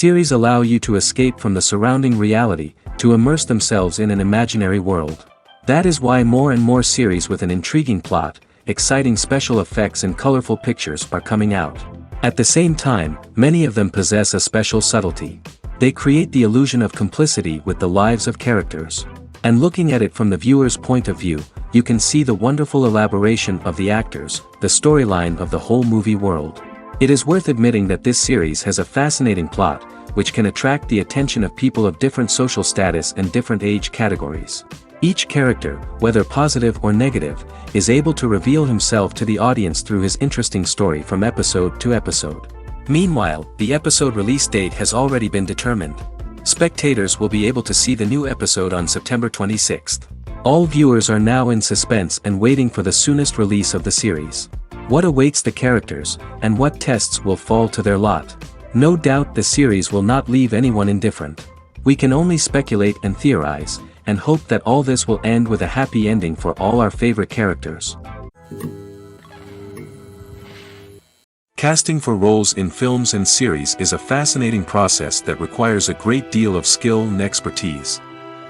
Series allow you to escape from the surrounding reality, to immerse themselves in an imaginary world. That is why more and more series with an intriguing plot, exciting special effects and colorful pictures are coming out. At the same time, many of them possess a special subtlety. They create the illusion of complicity with the lives of characters. And looking at it from the viewer's point of view, you can see the wonderful elaboration of the actors, the storyline of the whole movie world. It is worth admitting that this series has a fascinating plot, which can attract the attention of people of different social status and different age categories. Each character, whether positive or negative, is able to reveal himself to the audience through his interesting story from episode to episode. Meanwhile, the episode release date has already been determined. Spectators will be able to see the new episode on September 26th. All viewers are now in suspense and waiting for the soonest release of the series. What awaits the characters, and what tests will fall to their lot? No doubt the series will not leave anyone indifferent. We can only speculate and theorize, and hope that all this will end with a happy ending for all our favorite characters. Casting for roles in films and series is a fascinating process that requires a great deal of skill and expertise.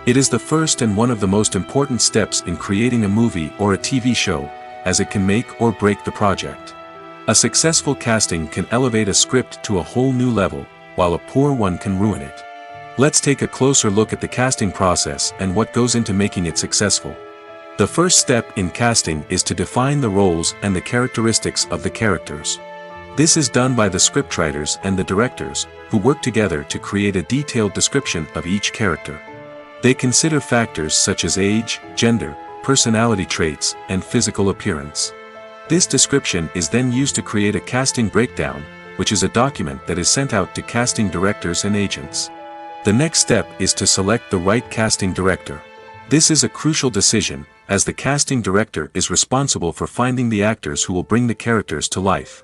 It is the first and one of the most important steps in creating a movie or a TV show, as it can make or break the project. A successful casting can elevate a script to a whole new level, while a poor one can ruin it. Let's take a closer look at the casting process and what goes into making it successful. The first step in casting is to define the roles and the characteristics of the characters. This is done by the scriptwriters and the directors, who work together to create a detailed description of each character. They consider factors such as age, gender, personality traits, and physical appearance. This description is then used to create a casting breakdown, which is a document that is sent out to casting directors and agents. The next step is to select the right casting director. This is a crucial decision, as the casting director is responsible for finding the actors who will bring the characters to life.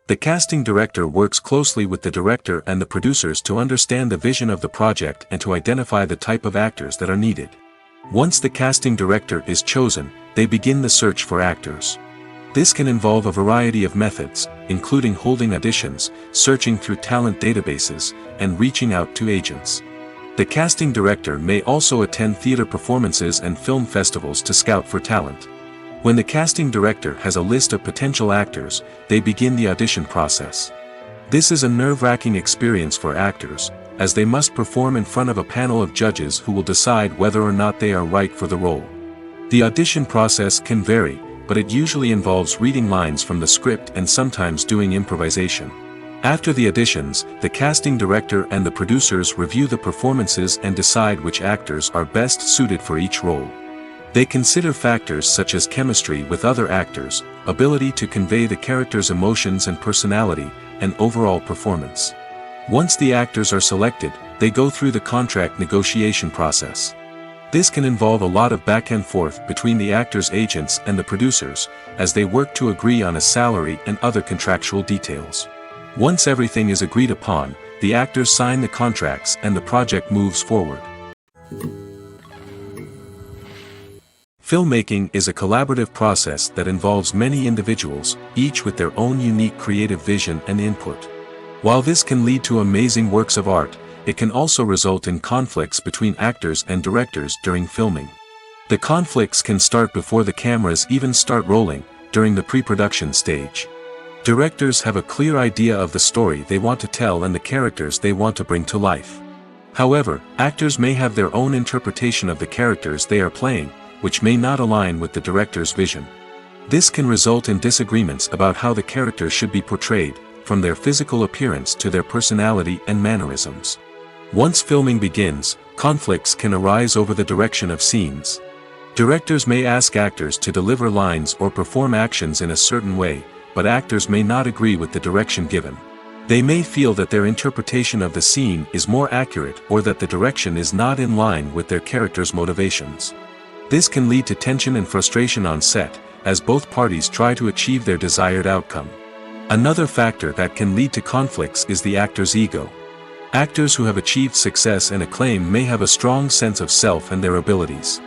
The casting director works closely with the director and the producers to understand the vision of the project and to identify the type of actors that are needed. Once the casting director is chosen, they begin the search for actors. This can involve a variety of methods, including holding auditions, searching through talent databases, and reaching out to agents. The casting director may also attend theater performances and film festivals to scout for talent. When the casting director has a list of potential actors, they begin the audition process. This is a nerve-wracking experience for actors, as they must perform in front of a panel of judges who will decide whether or not they are right for the role. The audition process can vary, but it usually involves reading lines from the script and sometimes doing improvisation. After the auditions, the casting director and the producers review the performances and decide which actors are best suited for each role. They consider factors such as chemistry with other actors, ability to convey the character's emotions and personality, and overall performance. Once the actors are selected, they go through the contract negotiation process. This can involve a lot of back and forth between the actors' agents and the producers, as they work to agree on a salary and other contractual details. Once everything is agreed upon, the actors sign the contracts and the project moves forward. Filmmaking is a collaborative process that involves many individuals, each with their own unique creative vision and input. While this can lead to amazing works of art, it can also result in conflicts between actors and directors during filming. The conflicts can start before the cameras even start rolling, during the pre-production stage. Directors have a clear idea of the story they want to tell and the characters they want to bring to life. However, actors may have their own interpretation of the characters they are playing, which may not align with the director's vision. This can result in disagreements about how the characters should be portrayed, from their physical appearance to their personality and mannerisms. Once filming begins, conflicts can arise over the direction of scenes. Directors may ask actors to deliver lines or perform actions in a certain way, but actors may not agree with the direction given. They may feel that their interpretation of the scene is more accurate or that the direction is not in line with their character's motivations. This can lead to tension and frustration on set, as both parties try to achieve their desired outcome. Another factor that can lead to conflicts is the actor's ego. Actors who have achieved success and acclaim may have a strong sense of self and their abilities.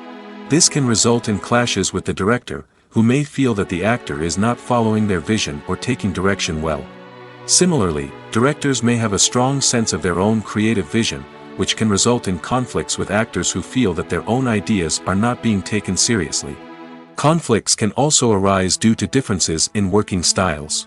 This can result in clashes with the director, who may feel that the actor is not following their vision or taking direction well. Similarly, directors may have a strong sense of their own creative vision, which can result in conflicts with actors who feel that their own ideas are not being taken seriously. Conflicts can also arise due to differences in working styles.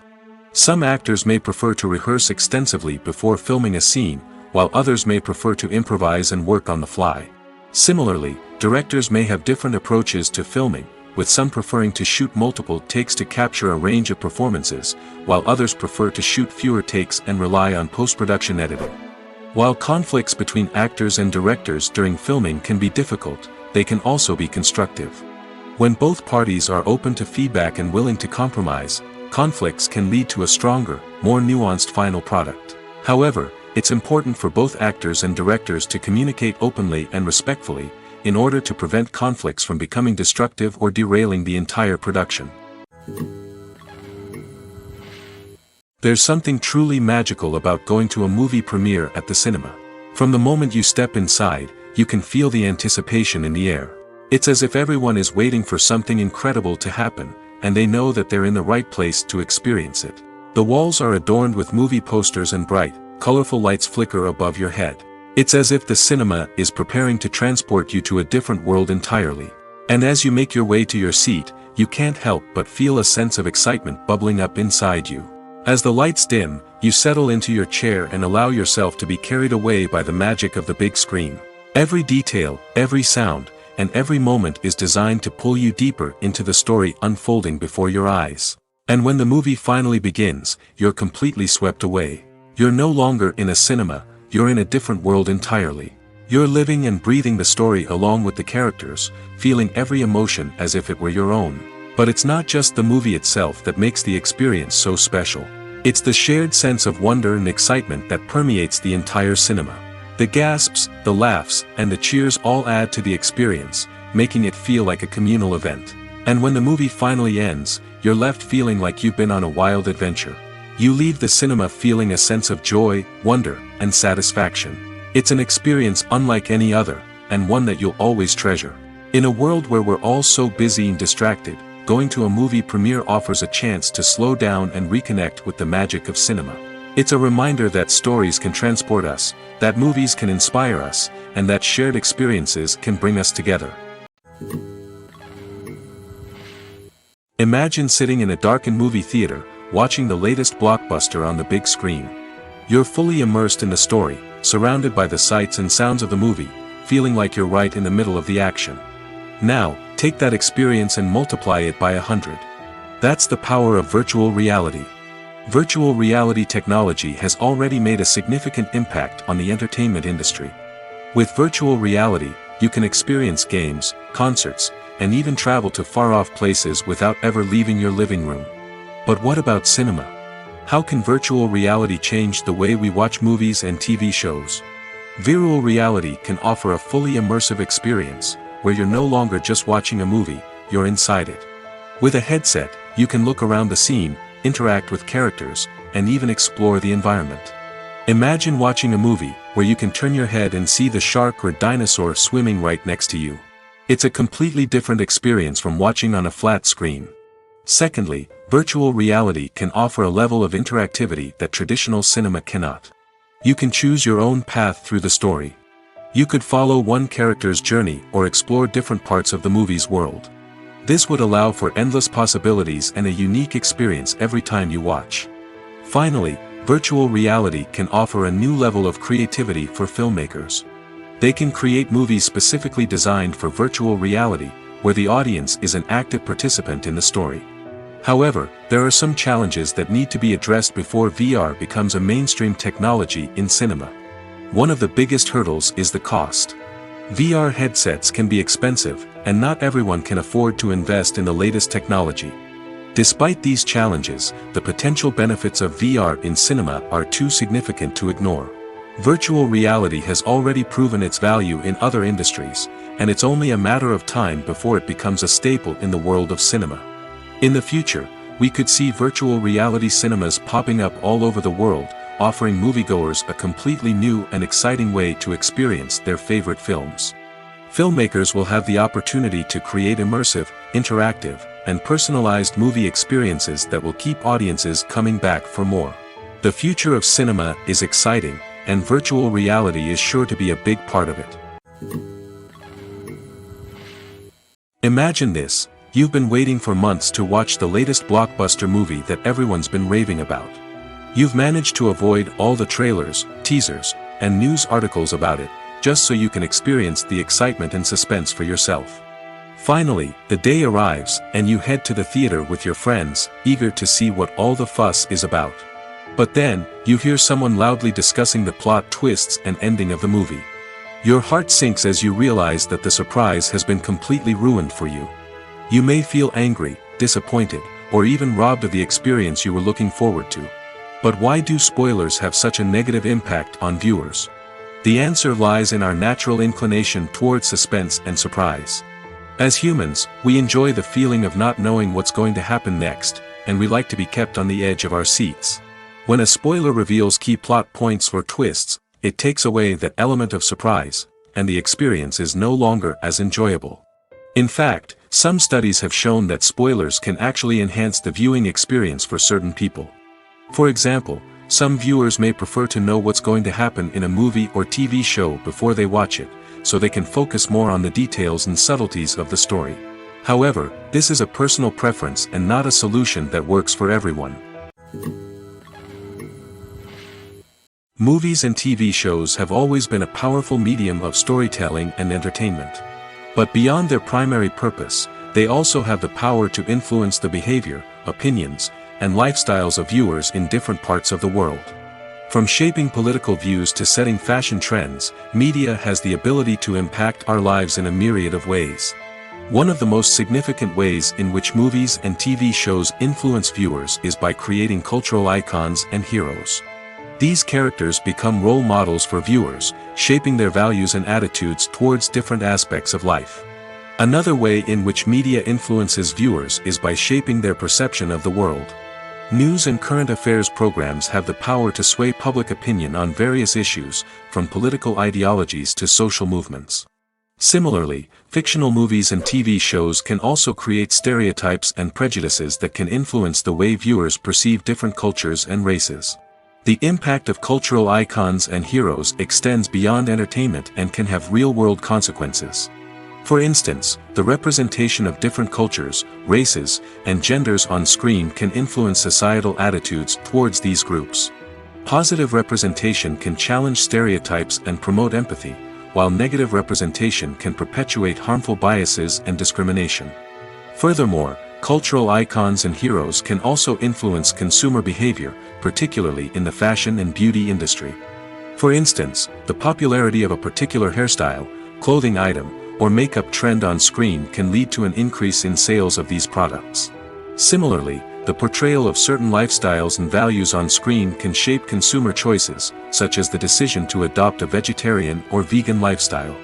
Some actors may prefer to rehearse extensively before filming a scene, while others may prefer to improvise and work on the fly. Similarly, directors may have different approaches to filming, with some preferring to shoot multiple takes to capture a range of performances, while others prefer to shoot fewer takes and rely on post-production editing. While conflicts between actors and directors during filming can be difficult, they can also be constructive. When both parties are open to feedback and willing to compromise, conflicts can lead to a stronger, more nuanced final product. However, it's important for both actors and directors to communicate openly and respectfully, in order to prevent conflicts from becoming destructive or derailing the entire production. There's something truly magical about going to a movie premiere at the cinema. From the moment you step inside, you can feel the anticipation in the air. It's as if everyone is waiting for something incredible to happen, and they know that they're in the right place to experience it. The walls are adorned with movie posters and bright, colorful lights flicker above your head. It's as if the cinema is preparing to transport you to a different world entirely. And as you make your way to your seat, you can't help but feel a sense of excitement bubbling up inside you. As the lights dim, you settle into your chair and allow yourself to be carried away by the magic of the big screen. Every detail, every sound, and every moment is designed to pull you deeper into the story unfolding before your eyes. And when the movie finally begins, you're completely swept away. You're no longer in a cinema, you're in a different world entirely. You're living and breathing the story along with the characters, feeling every emotion as if it were your own. But it's not just the movie itself that makes the experience so special. It's the shared sense of wonder and excitement that permeates the entire cinema. The gasps, the laughs, and the cheers all add to the experience, making it feel like a communal event. And when the movie finally ends, you're left feeling like you've been on a wild adventure. You leave the cinema feeling a sense of joy, wonder, and satisfaction. It's an experience unlike any other, and one that you'll always treasure. In a world where we're all so busy and distracted, going to a movie premiere offers a chance to slow down and reconnect with the magic of cinema. It's a reminder that stories can transport us, that movies can inspire us, and that shared experiences can bring us together. Imagine sitting in a darkened movie theater, watching the latest blockbuster on the big screen. You're fully immersed in the story, surrounded by the sights and sounds of the movie, feeling like you're right in the middle of the action. Now, take that experience and multiply it by 100. That's the power of virtual reality. Virtual reality technology has already made a significant impact on the entertainment industry. With virtual reality, you can experience games, concerts, and even travel to far-off places without ever leaving your living room. But what about cinema? How can virtual reality change the way we watch movies and TV shows? Virtual reality can offer a fully immersive experience, where you're no longer just watching a movie, you're inside it. With a headset, you can look around the scene, interact with characters, and even explore the environment. Imagine watching a movie where you can turn your head and see the shark or dinosaur swimming right next to you. It's a completely different experience from watching on a flat screen. Secondly, virtual reality can offer a level of interactivity that traditional cinema cannot. You can choose your own path through the story. You could follow one character's journey or explore different parts of the movie's world. This would allow for endless possibilities and a unique experience every time you watch. Finally, virtual reality can offer a new level of creativity for filmmakers. They can create movies specifically designed for virtual reality, where the audience is an active participant in the story. However, there are some challenges that need to be addressed before VR becomes a mainstream technology in cinema. One of the biggest hurdles is the cost. VR headsets can be expensive, and not everyone can afford to invest in the latest technology. Despite these challenges, the potential benefits of VR in cinema are too significant to ignore. Virtual reality has already proven its value in other industries, and it's only a matter of time before it becomes a staple in the world of cinema. In the future, we could see virtual reality cinemas popping up all over the world, offering moviegoers a completely new and exciting way to experience their favorite films. Filmmakers will have the opportunity to create immersive, interactive, and personalized movie experiences that will keep audiences coming back for more. The future of cinema is exciting, and virtual reality is sure to be a big part of it. Imagine this: you've been waiting for months to watch the latest blockbuster movie that everyone's been raving about. You've managed to avoid all the trailers, teasers, and news articles about it, just so you can experience the excitement and suspense for yourself. Finally, the day arrives, and you head to the theater with your friends, eager to see what all the fuss is about. But then, you hear someone loudly discussing the plot twists and ending of the movie. Your heart sinks as you realize that the surprise has been completely ruined for you. You may feel angry, disappointed, or even robbed of the experience you were looking forward to. But why do spoilers have such a negative impact on viewers? The answer lies in our natural inclination towards suspense and surprise. As humans, we enjoy the feeling of not knowing what's going to happen next, and we like to be kept on the edge of our seats. When a spoiler reveals key plot points or twists, it takes away that element of surprise, and the experience is no longer as enjoyable. In fact, some studies have shown that spoilers can actually enhance the viewing experience for certain people. For example, some viewers may prefer to know what's going to happen in a movie or TV show before they watch it, so they can focus more on the details and subtleties of the story. However, this is a personal preference and not a solution that works for everyone. Movies and TV shows have always been a powerful medium of storytelling and entertainment. But beyond their primary purpose, they also have the power to influence the behavior, opinions, and lifestyles of viewers in different parts of the world. From shaping political views to setting fashion trends, media has the ability to impact our lives in a myriad of ways. One of the most significant ways in which movies and TV shows influence viewers is by creating cultural icons and heroes. These characters become role models for viewers, shaping their values and attitudes towards different aspects of life. Another way in which media influences viewers is by shaping their perception of the world. News and current affairs programs have the power to sway public opinion on various issues, from political ideologies to social movements. Similarly, fictional movies and TV shows can also create stereotypes and prejudices that can influence the way viewers perceive different cultures and races. The impact of cultural icons and heroes extends beyond entertainment and can have real-world consequences. For instance, the representation of different cultures, races, and genders on screen can influence societal attitudes towards these groups. Positive representation can challenge stereotypes and promote empathy, while negative representation can perpetuate harmful biases and discrimination. Furthermore, cultural icons and heroes can also influence consumer behavior, particularly in the fashion and beauty industry. For instance, the popularity of a particular hairstyle, clothing item, or makeup trend on screen can lead to an increase in sales of these products. Similarly, the portrayal of certain lifestyles and values on screen can shape consumer choices, such as the decision to adopt a vegetarian or vegan lifestyle.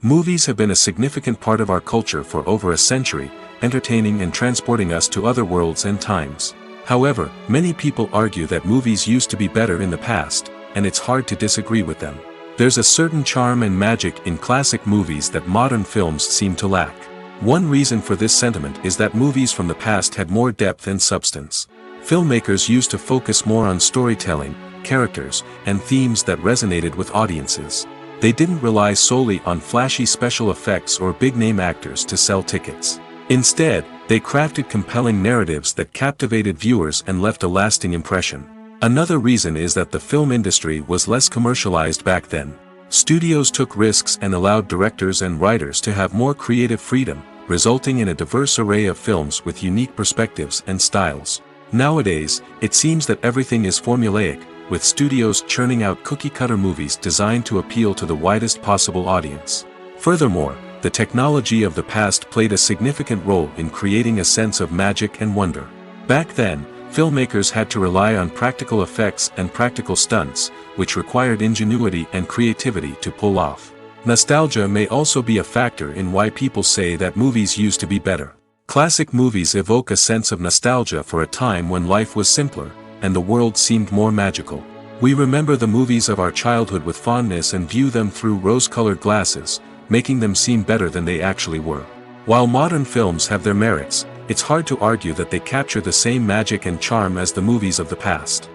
Movies have been a significant part of our culture for over a century, entertaining and transporting us to other worlds and times. However, many people argue that movies used to be better in the past, and it's hard to disagree with them. There's a certain charm and magic in classic movies that modern films seem to lack. One reason for this sentiment is that movies from the past had more depth and substance. Filmmakers used to focus more on storytelling, characters, and themes that resonated with audiences. They didn't rely solely on flashy special effects or big-name actors to sell tickets. Instead, they crafted compelling narratives that captivated viewers and left a lasting impression. Another reason is that the film industry was less commercialized back then. Studios took risks and allowed directors and writers to have more creative freedom, resulting in a diverse array of films with unique perspectives and styles. Nowadays, it seems that everything is formulaic, with studios churning out cookie-cutter movies designed to appeal to the widest possible audience. Furthermore, the technology of the past played a significant role in creating a sense of magic and wonder. Back then, filmmakers had to rely on practical effects and practical stunts, which required ingenuity and creativity to pull off. Nostalgia may also be a factor in why people say that movies used to be better. Classic movies evoke a sense of nostalgia for a time when life was simpler, and the world seemed more magical. We remember the movies of our childhood with fondness and view them through rose-colored glasses, making them seem better than they actually were. While modern films have their merits, it's hard to argue that they capture the same magic and charm as the movies of the past.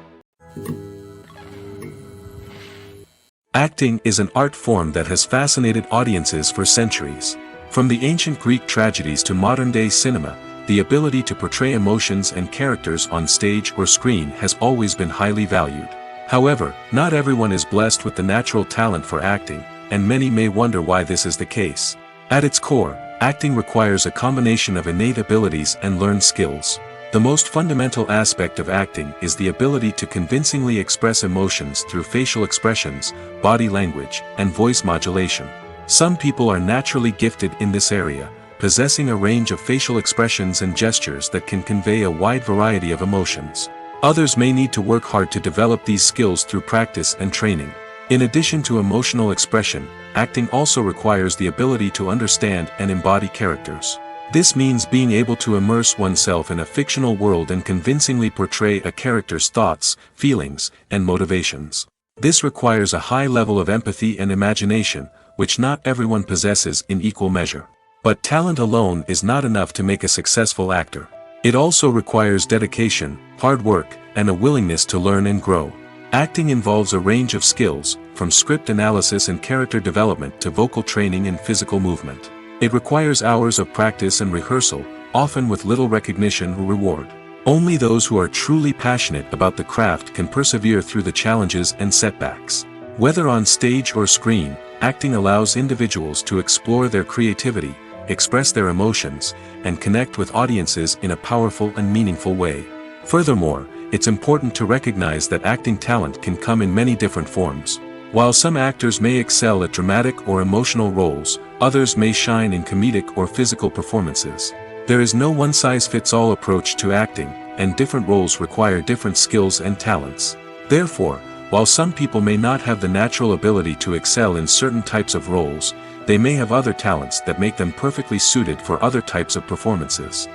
Acting is an art form that has fascinated audiences for centuries. From the ancient Greek tragedies to modern-day cinema, the ability to portray emotions and characters on stage or screen has always been highly valued. However, not everyone is blessed with the natural talent for acting, and many may wonder why this is the case. At its core, acting requires a combination of innate abilities and learned skills. The most fundamental aspect of acting is the ability to convincingly express emotions through facial expressions, body language, and voice modulation. Some people are naturally gifted in this area, possessing a range of facial expressions and gestures that can convey a wide variety of emotions. Others may need to work hard to develop these skills through practice and training. In addition to emotional expression, acting also requires the ability to understand and embody characters. This means being able to immerse oneself in a fictional world and convincingly portray a character's thoughts, feelings, and motivations. This requires a high level of empathy and imagination, which not everyone possesses in equal measure. But talent alone is not enough to make a successful actor. It also requires dedication, hard work, and a willingness to learn and grow. Acting involves a range of skills, from script analysis and character development to vocal training and physical movement. It requires hours of practice and rehearsal, often with little recognition or reward. Only those who are truly passionate about the craft can persevere through the challenges and setbacks. Whether on stage or screen, acting allows individuals to explore their creativity, express their emotions, and connect with audiences in a powerful and meaningful way. Furthermore, it's important to recognize that acting talent can come in many different forms. While some actors may excel at dramatic or emotional roles, others may shine in comedic or physical performances. There is no one-size-fits-all approach to acting, and different roles require different skills and talents. Therefore, while some people may not have the natural ability to excel in certain types of roles, they may have other talents that make them perfectly suited for other types of performances.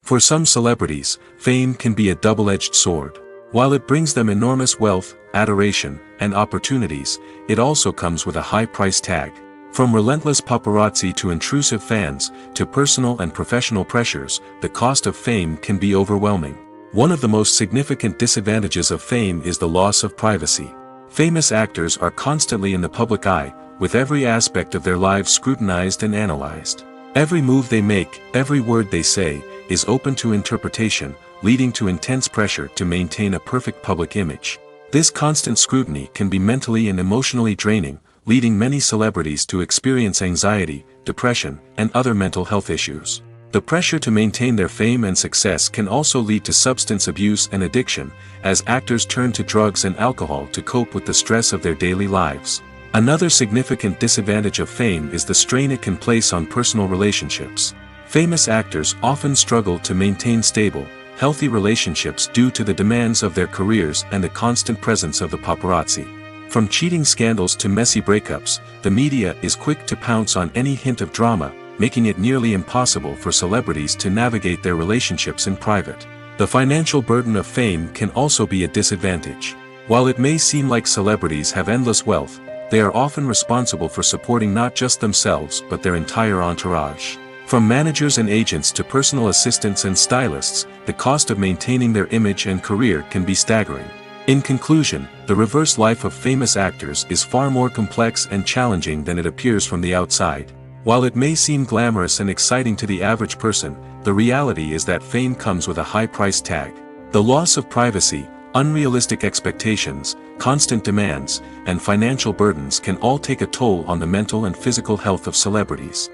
For some celebrities, fame can be a double-edged sword. While it brings them enormous wealth, adoration, and opportunities, it also comes with a high price tag. From relentless paparazzi to intrusive fans, to personal and professional pressures, the cost of fame can be overwhelming. One of the most significant disadvantages of fame is the loss of privacy. Famous actors are constantly in the public eye, with every aspect of their lives scrutinized and analyzed. Every move they make, every word they say, is open to interpretation, leading to intense pressure to maintain a perfect public image. This constant scrutiny can be mentally and emotionally draining, leading many celebrities to experience anxiety, depression, and other mental health issues. The pressure to maintain their fame and success can also lead to substance abuse and addiction, as actors turn to drugs and alcohol to cope with the stress of their daily lives. Another significant disadvantage of fame is the strain it can place on personal relationships. Famous actors often struggle to maintain stable, healthy relationships due to the demands of their careers and the constant presence of the paparazzi. From cheating scandals to messy breakups, the media is quick to pounce on any hint of drama, making it nearly impossible for celebrities to navigate their relationships in private. The financial burden of fame can also be a disadvantage. While it may seem like celebrities have endless wealth, they are often responsible for supporting not just themselves but their entire entourage. From managers and agents to personal assistants and stylists, the cost of maintaining their image and career can be staggering. In conclusion, the reverse life of famous actors is far more complex and challenging than it appears from the outside. While it may seem glamorous and exciting to the average person, the reality is that fame comes with a high price tag. The loss of privacy, unrealistic expectations, constant demands, and financial burdens can all take a toll on the mental and physical health of celebrities.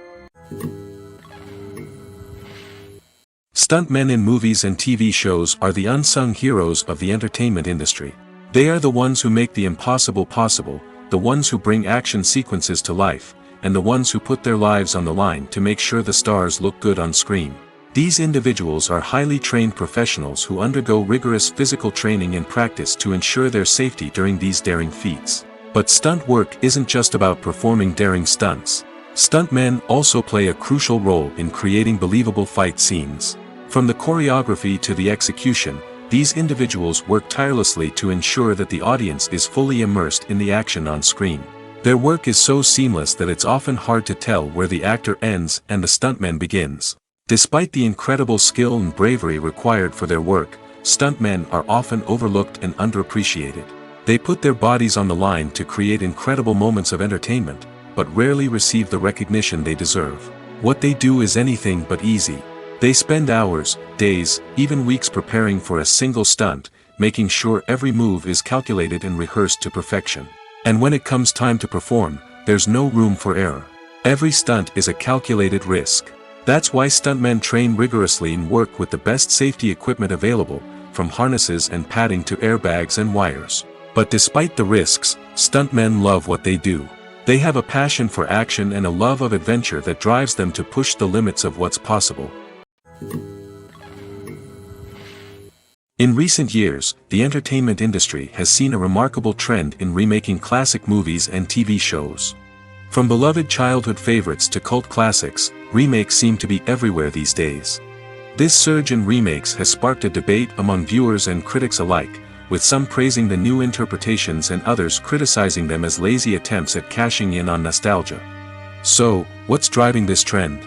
Stuntmen in movies and TV shows are the unsung heroes of the entertainment industry. They are the ones who make the impossible possible, the ones who bring action sequences to life, and the ones who put their lives on the line to make sure the stars look good on screen. These individuals are highly trained professionals who undergo rigorous physical training and practice to ensure their safety during these daring feats. But stunt work isn't just about performing daring stunts. Stuntmen also play a crucial role in creating believable fight scenes. From the choreography to the execution, these individuals work tirelessly to ensure that the audience is fully immersed in the action on screen. Their work is so seamless that it's often hard to tell where the actor ends and the stuntman begins. Despite the incredible skill and bravery required for their work, stuntmen are often overlooked and underappreciated. They put their bodies on the line to create incredible moments of entertainment, but rarely receive the recognition they deserve. What they do is anything but easy. They spend hours, days, even weeks preparing for a single stunt, making sure every move is calculated and rehearsed to perfection. And when it comes time to perform, there's no room for error. Every stunt is a calculated risk. That's why stuntmen train rigorously and work with the best safety equipment available, from harnesses and padding to airbags and wires. But despite the risks, stuntmen love what they do. They have a passion for action and a love of adventure that drives them to push the limits of what's possible. In recent years, the entertainment industry has seen a remarkable trend in remaking classic movies and TV shows. From beloved childhood favorites to cult classics, remakes seem to be everywhere these days. This surge in remakes has sparked a debate among viewers and critics alike, with some praising the new interpretations and others criticizing them as lazy attempts at cashing in on nostalgia. So, what's driving this trend?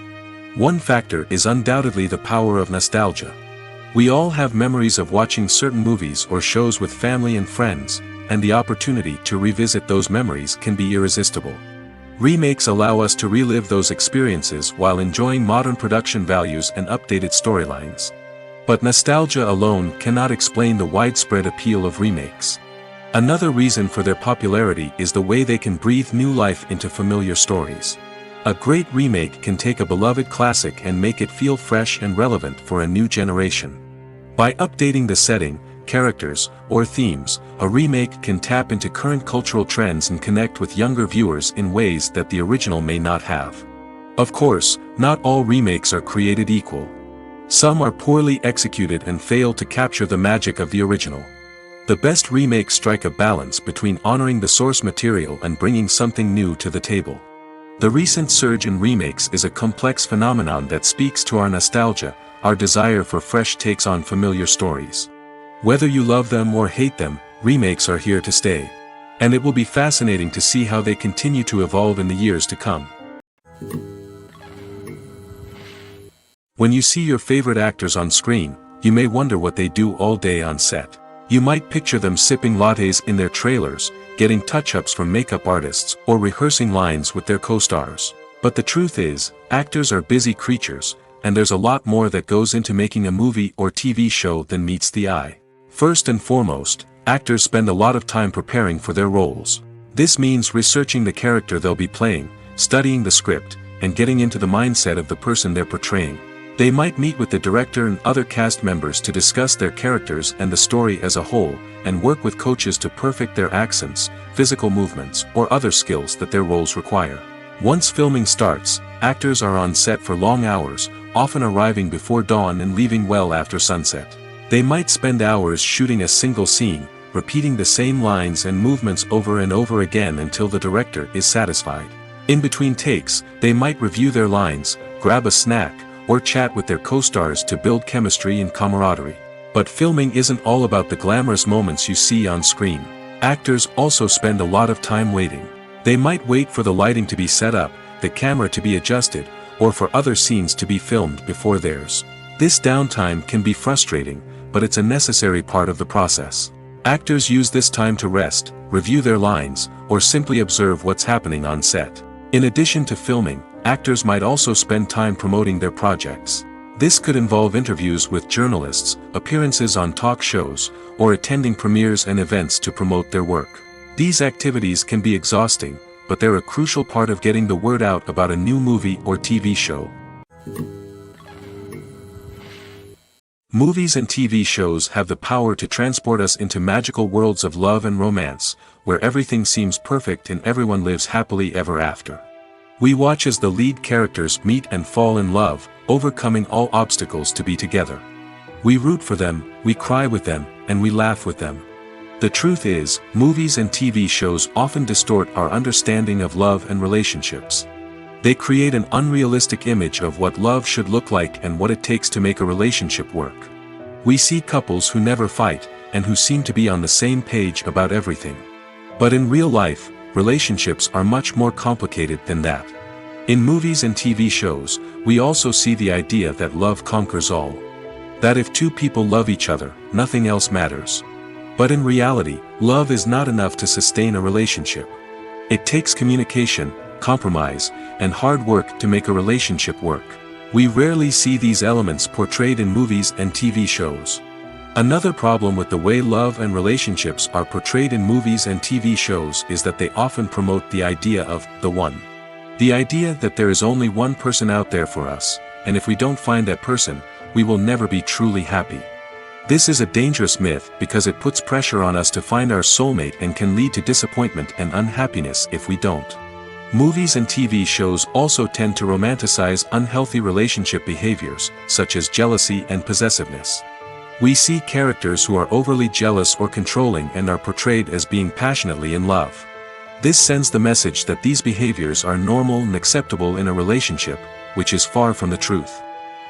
One factor is undoubtedly the power of nostalgia. We all have memories of watching certain movies or shows with family and friends, and the opportunity to revisit those memories can be irresistible. Remakes allow us to relive those experiences while enjoying modern production values and updated storylines. But nostalgia alone cannot explain the widespread appeal of remakes. Another reason for their popularity is the way they can breathe new life into familiar stories. A great remake can take a beloved classic and make it feel fresh and relevant for a new generation. By updating the setting, characters, or themes, a remake can tap into current cultural trends and connect with younger viewers in ways that the original may not have. Of course, not all remakes are created equal. Some are poorly executed and fail to capture the magic of the original. The best remakes strike a balance between honoring the source material and bringing something new to the table. The recent surge in remakes is a complex phenomenon that speaks to our nostalgia, our desire for fresh takes on familiar stories. Whether you love them or hate them, remakes are here to stay. And it will be fascinating to see how they continue to evolve in the years to come. When you see your favorite actors on screen, you may wonder what they do all day on set. You might picture them sipping lattes in their trailers, getting touch-ups from makeup artists, or rehearsing lines with their co-stars. But the truth is, actors are busy creatures, and there's a lot more that goes into making a movie or TV show than meets the eye. First and foremost, actors spend a lot of time preparing for their roles. This means researching the character they'll be playing, studying the script, and getting into the mindset of the person they're portraying. They might meet with the director and other cast members to discuss their characters and the story as a whole, and work with coaches to perfect their accents, physical movements, or other skills that their roles require. Once filming starts, actors are on set for long hours, often arriving before dawn and leaving well after sunset. They might spend hours shooting a single scene, repeating the same lines and movements over and over again until the director is satisfied. In between takes, they might review their lines, grab a snack, or chat with their co-stars to build chemistry and camaraderie. But filming isn't all about the glamorous moments you see on screen. Actors also spend a lot of time waiting. They might wait for the lighting to be set up, the camera to be adjusted, or for other scenes to be filmed before theirs. This downtime can be frustrating, but it's a necessary part of the process. Actors use this time to rest, review their lines, or simply observe what's happening on set. In addition to filming, actors might also spend time promoting their projects. This could involve interviews with journalists, appearances on talk shows, or attending premieres and events to promote their work. These activities can be exhausting, but they're a crucial part of getting the word out about a new movie or TV show. Movies and TV shows have the power to transport us into magical worlds of love and romance, where everything seems perfect and everyone lives happily ever after. We watch as the lead characters meet and fall in love, overcoming all obstacles to be together. We root for them, we cry with them, and we laugh with them. The truth is, movies and TV shows often distort our understanding of love and relationships. They create an unrealistic image of what love should look like and what it takes to make a relationship work. We see couples who never fight, and who seem to be on the same page about everything. But in real life, relationships are much more complicated than that. In movies and TV shows, we also see the idea that love conquers all. That if two people love each other, nothing else matters. But in reality, love is not enough to sustain a relationship. It takes communication, compromise, and hard work to make a relationship work. We rarely see these elements portrayed in movies and TV shows. Another problem with the way love and relationships are portrayed in movies and TV shows is that they often promote the idea of the one. The idea that there is only one person out there for us, and if we don't find that person, we will never be truly happy. This is a dangerous myth because it puts pressure on us to find our soulmate and can lead to disappointment and unhappiness if we don't. Movies and TV shows also tend to romanticize unhealthy relationship behaviors, such as jealousy and possessiveness. We see characters who are overly jealous or controlling and are portrayed as being passionately in love. This sends the message that these behaviors are normal and acceptable in a relationship, which is far from the truth.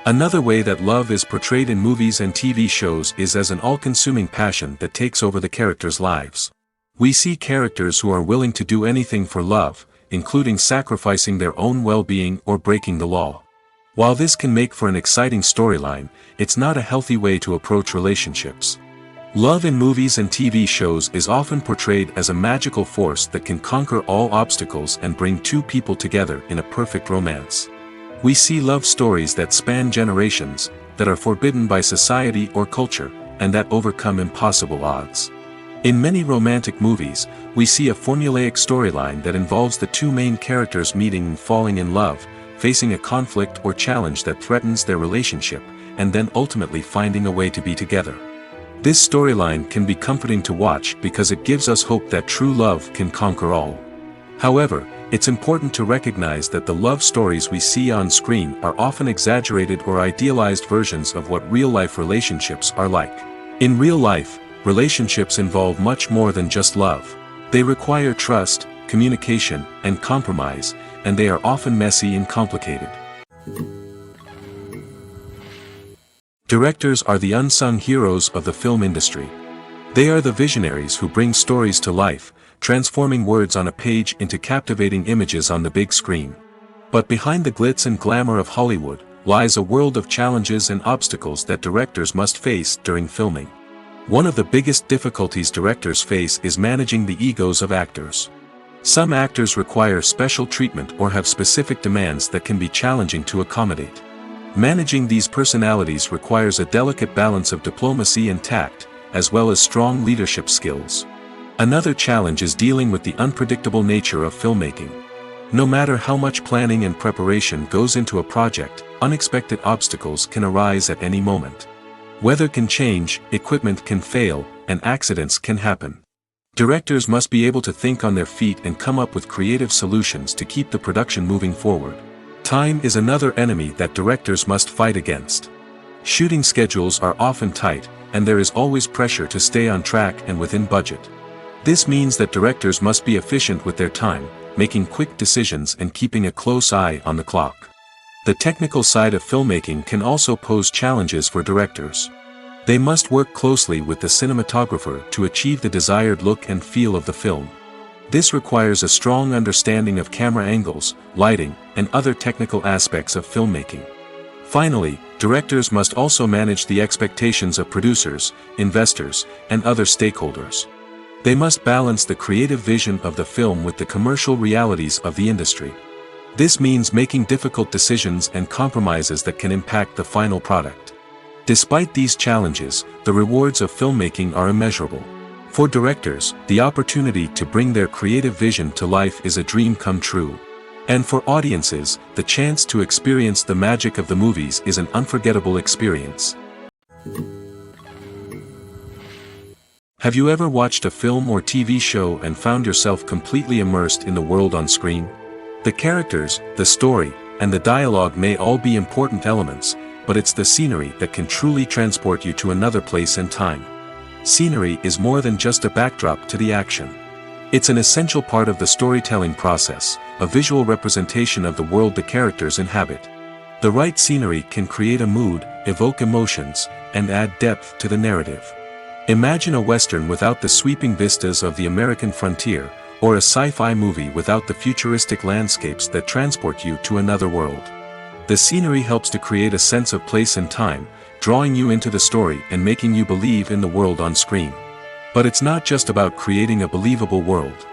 Another way that love is portrayed in movies and TV shows is as an all-consuming passion that takes over the characters' lives. We see characters who are willing to do anything for love, including sacrificing their own well-being or breaking the law. While this can make for an exciting storyline, it's not a healthy way to approach relationships. Love in movies and TV shows is often portrayed as a magical force that can conquer all obstacles and bring two people together in a perfect romance. We see love stories that span generations, that are forbidden by society or culture, and that overcome impossible odds. In many romantic movies, we see a formulaic storyline that involves the two main characters meeting and falling in love, facing a conflict or challenge that threatens their relationship, and then ultimately finding a way to be together. This storyline can be comforting to watch because it gives us hope that true love can conquer all. However, it's important to recognize that the love stories we see on screen are often exaggerated or idealized versions of what real-life relationships are like. In real life, relationships involve much more than just love. They require trust, communication, and compromise, and they are often messy and complicated. Directors are the unsung heroes of the film industry. They are the visionaries who bring stories to life, transforming words on a page into captivating images on the big screen. But behind the glitz and glamour of Hollywood lies a world of challenges and obstacles that directors must face during filming. One of the biggest difficulties directors face is managing the egos of actors. Some actors require special treatment or have specific demands that can be challenging to accommodate. Managing these personalities requires a delicate balance of diplomacy and tact, as well as strong leadership skills. Another challenge is dealing with the unpredictable nature of filmmaking. No matter how much planning and preparation goes into a project, unexpected obstacles can arise at any moment. Weather can change, equipment can fail, and accidents can happen. Directors must be able to think on their feet and come up with creative solutions to keep the production moving forward. Time is another enemy that directors must fight against. Shooting schedules are often tight, and there is always pressure to stay on track and within budget. This means that directors must be efficient with their time, making quick decisions and keeping a close eye on the clock. The technical side of filmmaking can also pose challenges for directors. They must work closely with the cinematographer to achieve the desired look and feel of the film. This requires a strong understanding of camera angles, lighting, and other technical aspects of filmmaking. Finally, directors must also manage the expectations of producers, investors, and other stakeholders. They must balance the creative vision of the film with the commercial realities of the industry. This means making difficult decisions and compromises that can impact the final product. Despite these challenges, the rewards of filmmaking are immeasurable. For directors, the opportunity to bring their creative vision to life is a dream come true. And for audiences, the chance to experience the magic of the movies is an unforgettable experience. Have you ever watched a film or TV show and found yourself completely immersed in the world on screen? The characters, the story, and the dialogue may all be important elements, but it's the scenery that can truly transport you to another place and time. Scenery is more than just a backdrop to the action. It's an essential part of the storytelling process, a visual representation of the world the characters inhabit. The right scenery can create a mood, evoke emotions, and add depth to the narrative. Imagine a Western without the sweeping vistas of the American frontier, or a sci-fi movie without the futuristic landscapes that transport you to another world. The scenery helps to create a sense of place and time, drawing you into the story and making you believe in the world on screen. But it's not just about creating a believable world.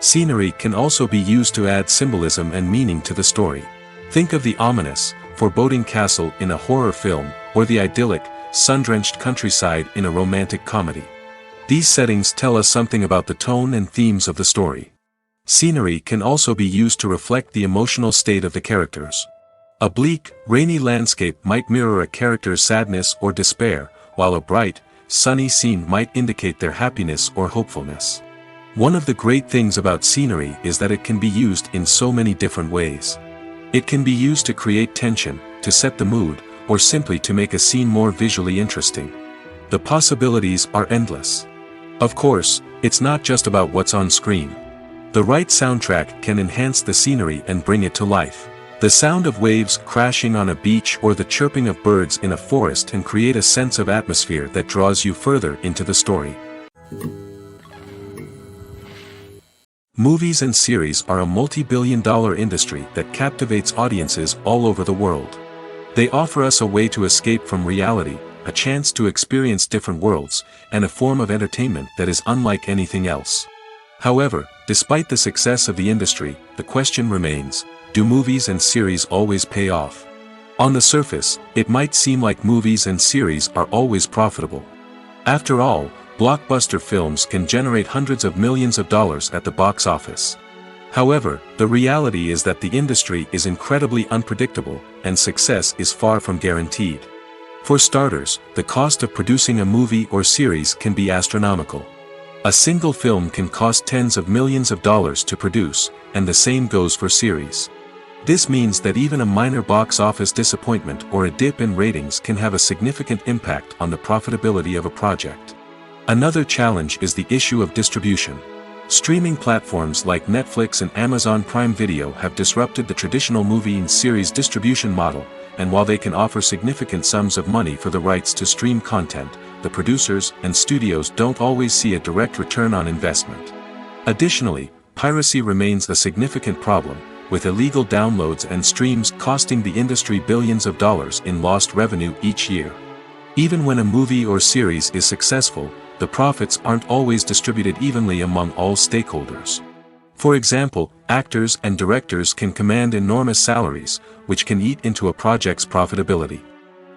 Scenery can also be used to add symbolism and meaning to the story. Think of the ominous, foreboding castle in a horror film, or the idyllic, sun-drenched countryside in a romantic comedy. These settings tell us something about the tone and themes of the story. Scenery can also be used to reflect the emotional state of the characters. A bleak, rainy landscape might mirror a character's sadness or despair, while a bright, sunny scene might indicate their happiness or hopefulness. One of the great things about scenery is that it can be used in so many different ways. It can be used to create tension, to set the mood, or simply to make a scene more visually interesting. The possibilities are endless. Of course, it's not just about what's on screen. The right soundtrack can enhance the scenery and bring it to life. The sound of waves crashing on a beach or the chirping of birds in a forest can create a sense of atmosphere that draws you further into the story. Movies and series are a multi-billion-dollar industry that captivates audiences all over the world. They offer us a way to escape from reality, a chance to experience different worlds, and a form of entertainment that is unlike anything else. However, despite the success of the industry, the question remains, do movies and series always pay off? On the surface, it might seem like movies and series are always profitable. After all, blockbuster films can generate hundreds of millions of dollars at the box office. However, the reality is that the industry is incredibly unpredictable, and success is far from guaranteed. For starters, the cost of producing a movie or series can be astronomical. A single film can cost tens of millions of dollars to produce, and the same goes for series. This means that even a minor box office disappointment or a dip in ratings can have a significant impact on the profitability of a project. Another challenge is the issue of distribution. Streaming platforms like Netflix and Amazon Prime Video have disrupted the traditional movie and series distribution model, and while they can offer significant sums of money for the rights to stream content, the producers and studios don't always see a direct return on investment. Additionally, piracy remains a significant problem, with illegal downloads and streams costing the industry billions of dollars in lost revenue each year. Even when a movie or series is successful, the profits aren't always distributed evenly among all stakeholders. For example, actors and directors can command enormous salaries, which can eat into a project's profitability.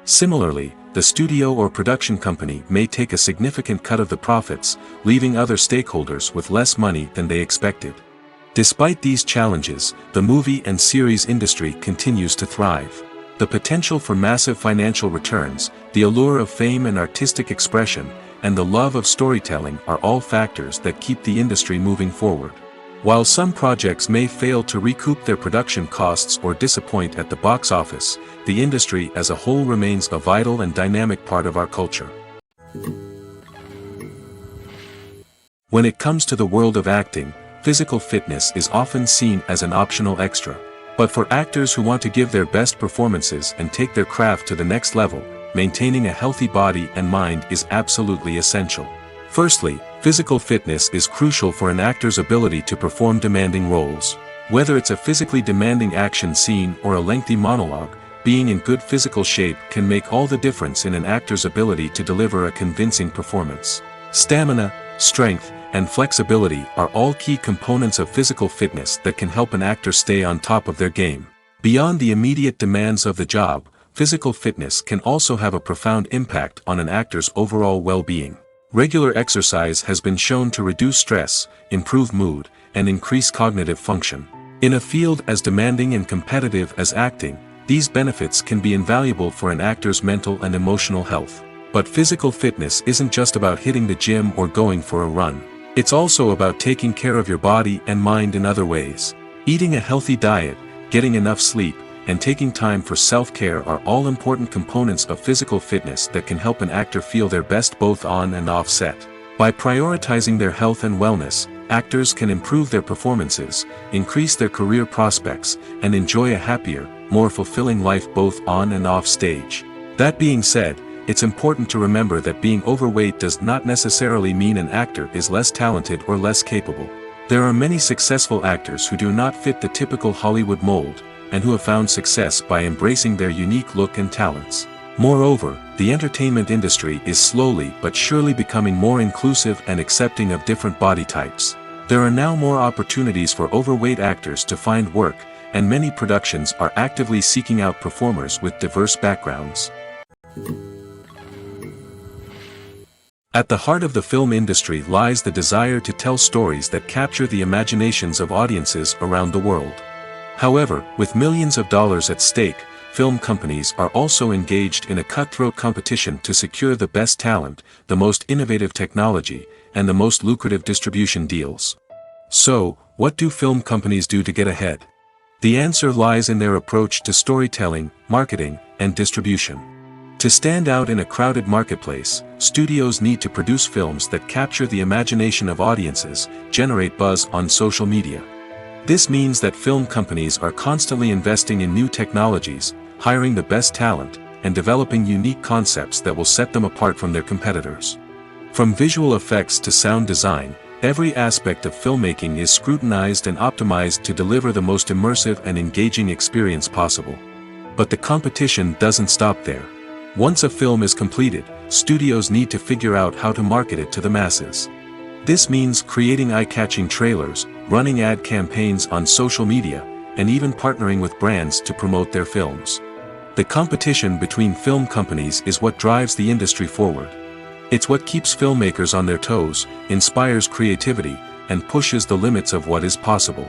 Similarly, the studio or production company may take a significant cut of the profits, leaving other stakeholders with less money than they expected. Despite these challenges, the movie and series industry continues to thrive. The potential for massive financial returns, the allure of fame and artistic expression, and the love of storytelling are all factors that keep the industry moving forward. While some projects may fail to recoup their production costs or disappoint at the box office, the industry as a whole remains a vital and dynamic part of our culture. When it comes to the world of acting, physical fitness is often seen as an optional extra. But for actors who want to give their best performances and take their craft to the next level, maintaining a healthy body and mind is absolutely essential. Firstly, physical fitness is crucial for an actor's ability to perform demanding roles. Whether it's a physically demanding action scene or a lengthy monologue, being in good physical shape can make all the difference in an actor's ability to deliver a convincing performance. Stamina, strength, and flexibility are all key components of physical fitness that can help an actor stay on top of their game. Beyond the immediate demands of the job, physical fitness can also have a profound impact on an actor's overall well-being. Regular exercise has been shown to reduce stress, improve mood, and increase cognitive function. In a field as demanding and competitive as acting, these benefits can be invaluable for an actor's mental and emotional health. But physical fitness isn't just about hitting the gym or going for a run. It's also about taking care of your body and mind in other ways. Eating a healthy diet, getting enough sleep, and taking time for self-care are all important components of physical fitness that can help an actor feel their best both on and off set. By prioritizing their health and wellness, actors can improve their performances, increase their career prospects, and enjoy a happier, more fulfilling life both on and off stage. That being said, it's important to remember that being overweight does not necessarily mean an actor is less talented or less capable. There are many successful actors who do not fit the typical Hollywood mold, and who have found success by embracing their unique look and talents. Moreover, the entertainment industry is slowly but surely becoming more inclusive and accepting of different body types. There are now more opportunities for overweight actors to find work, and many productions are actively seeking out performers with diverse backgrounds. At the heart of the film industry lies the desire to tell stories that capture the imaginations of audiences around the world. However, with millions of dollars at stake, film companies are also engaged in a cutthroat competition to secure the best talent, the most innovative technology, and the most lucrative distribution deals. So, what do film companies do to get ahead? The answer lies in their approach to storytelling, marketing, and distribution. To stand out in a crowded marketplace, studios need to produce films that capture the imagination of audiences, generate buzz on social media. This means that film companies are constantly investing in new technologies, hiring the best talent, and developing unique concepts that will set them apart from their competitors. From visual effects to sound design, every aspect of filmmaking is scrutinized and optimized to deliver the most immersive and engaging experience possible. But the competition doesn't stop there. Once a film is completed, studios need to figure out how to market it to the masses. This means creating eye-catching trailers, running ad campaigns on social media, and even partnering with brands to promote their films. The competition between film companies is what drives the industry forward. It's what keeps filmmakers on their toes, inspires creativity, and pushes the limits of what is possible.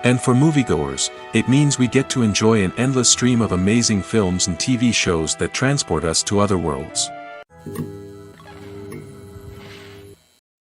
And for moviegoers, it means we get to enjoy an endless stream of amazing films and TV shows that transport us to other worlds.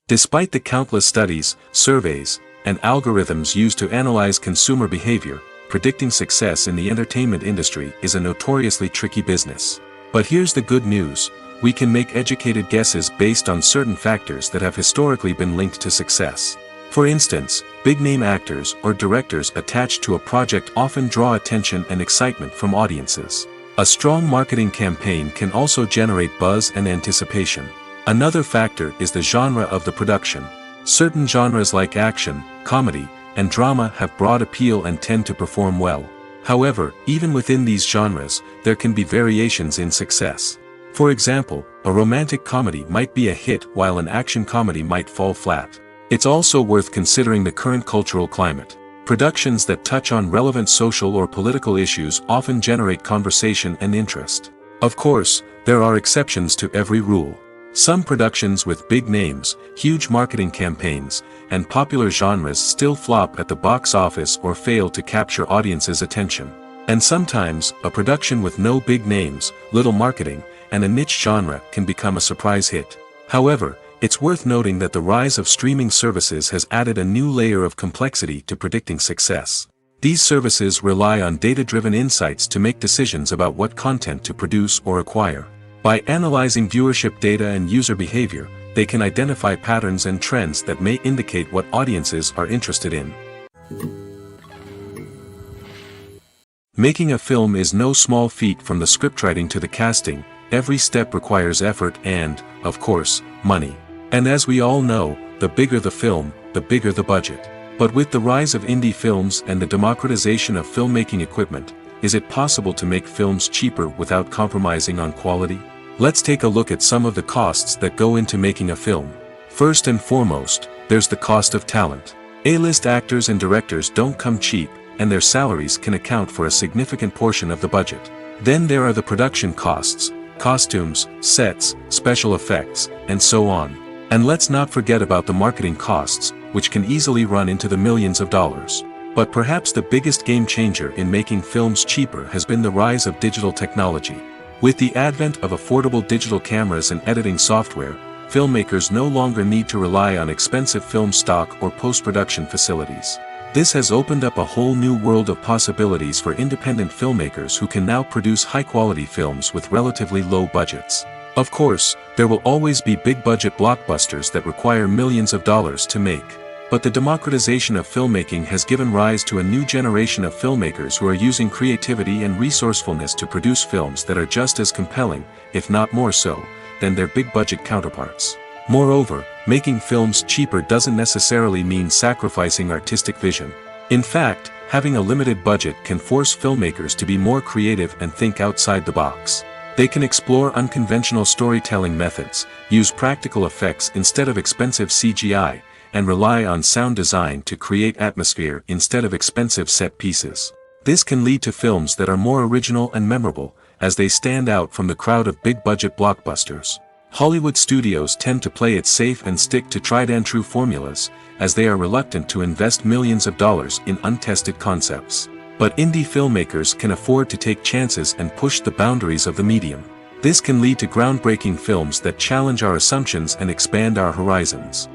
Despite the countless studies, surveys, and algorithms used to analyze consumer behavior, predicting success in the entertainment industry is a notoriously tricky business. But here's the good news: we can make educated guesses based on certain factors that have historically been linked to success. For instance, big-name actors or directors attached to a project often draw attention and excitement from audiences. A strong marketing campaign can also generate buzz and anticipation. Another factor is the genre of the production. Certain genres like action, comedy, and drama have broad appeal and tend to perform well. However, even within these genres, there can be variations in success. For example, a romantic comedy might be a hit while an action comedy might fall flat. It's also worth considering the current cultural climate. Productions that touch on relevant social or political issues often generate conversation and interest. Of course, there are exceptions to every rule. Some productions with big names, huge marketing campaigns, and popular genres still flop at the box office or fail to capture audiences' attention. And sometimes, a production with no big names, little marketing, and a niche genre can become a surprise hit. However, it's worth noting that the rise of streaming services has added a new layer of complexity to predicting success. These services rely on data-driven insights to make decisions about what content to produce or acquire. By analyzing viewership data and user behavior, they can identify patterns and trends that may indicate what audiences are interested in. Making a film is no small feat. From the scriptwriting to the casting, every step requires effort and, of course, money. And as we all know, the bigger the film, the bigger the budget. But with the rise of indie films and the democratization of filmmaking equipment, is it possible to make films cheaper without compromising on quality? Let's take a look at some of the costs that go into making a film. First and foremost, there's the cost of talent. A-list actors and directors don't come cheap, and their salaries can account for a significant portion of the budget. Then there are the production costs, costumes, sets, special effects, and so on. And let's not forget about the marketing costs, which can easily run into the millions of dollars. But perhaps the biggest game changer in making films cheaper has been the rise of digital technology. With the advent of affordable digital cameras and editing software, filmmakers no longer need to rely on expensive film stock or post-production facilities. This has opened up a whole new world of possibilities for independent filmmakers who can now produce high-quality films with relatively low budgets. Of course, there will always be big-budget blockbusters that require millions of dollars to make. But the democratization of filmmaking has given rise to a new generation of filmmakers who are using creativity and resourcefulness to produce films that are just as compelling, if not more so, than their big-budget counterparts. Moreover, making films cheaper doesn't necessarily mean sacrificing artistic vision. In fact, having a limited budget can force filmmakers to be more creative and think outside the box. They can explore unconventional storytelling methods, use practical effects instead of expensive CGI, and rely on sound design to create atmosphere instead of expensive set pieces. This can lead to films that are more original and memorable, as they stand out from the crowd of big-budget blockbusters. Hollywood studios tend to play it safe and stick to tried-and-true formulas, as they are reluctant to invest millions of dollars in untested concepts. But indie filmmakers can afford to take chances and push the boundaries of the medium. This can lead to groundbreaking films that challenge our assumptions and expand our horizons.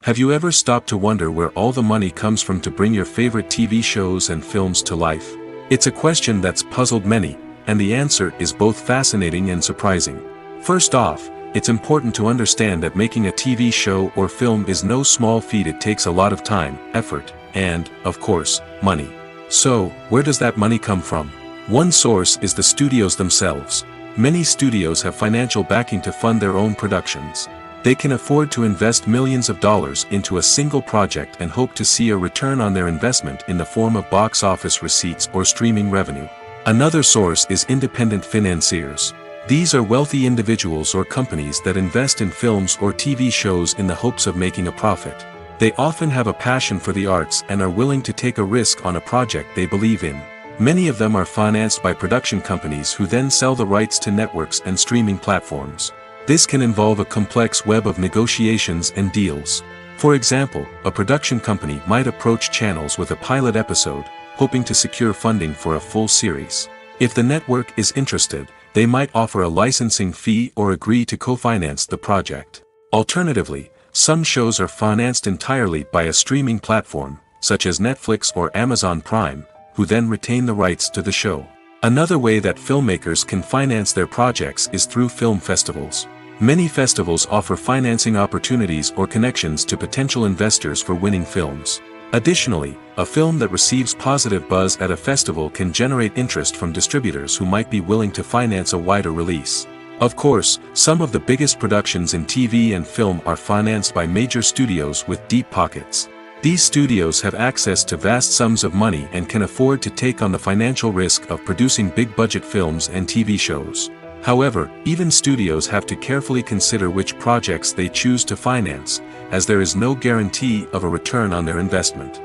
Have you ever stopped to wonder where all the money comes from to bring your favorite TV shows and films to life? It's a question that's puzzled many, and the answer is both fascinating and surprising. First off, it's important to understand that making a TV show or film is no small feat. It takes a lot of time, effort, and, of course, money. So, where does that money come from? One source is the studios themselves. Many studios have financial backing to fund their own productions. They can afford to invest millions of dollars into a single project and hope to see a return on their investment in the form of box office receipts or streaming revenue. Another source is independent financiers. These are wealthy individuals or companies that invest in films or TV shows in the hopes of making a profit. They often have a passion for the arts and are willing to take a risk on a project they believe in. Many of them are financed by production companies who then sell the rights to networks and streaming platforms. This can involve a complex web of negotiations and deals. For example, a production company might approach channels with a pilot episode, hoping to secure funding for a full series. If the network is interested, they might offer a licensing fee or agree to co-finance the project. Alternatively, some shows are financed entirely by a streaming platform, such as Netflix or Amazon Prime, who then retain the rights to the show. Another way that filmmakers can finance their projects is through film festivals. Many festivals offer financing opportunities or connections to potential investors for winning films. Additionally, a film that receives positive buzz at a festival can generate interest from distributors who might be willing to finance a wider release. Of course, some of the biggest productions in TV and film are financed by major studios with deep pockets. These studios have access to vast sums of money and can afford to take on the financial risk of producing big-budget films and TV shows. However, even studios have to carefully consider which projects they choose to finance, as there is no guarantee of a return on their investment.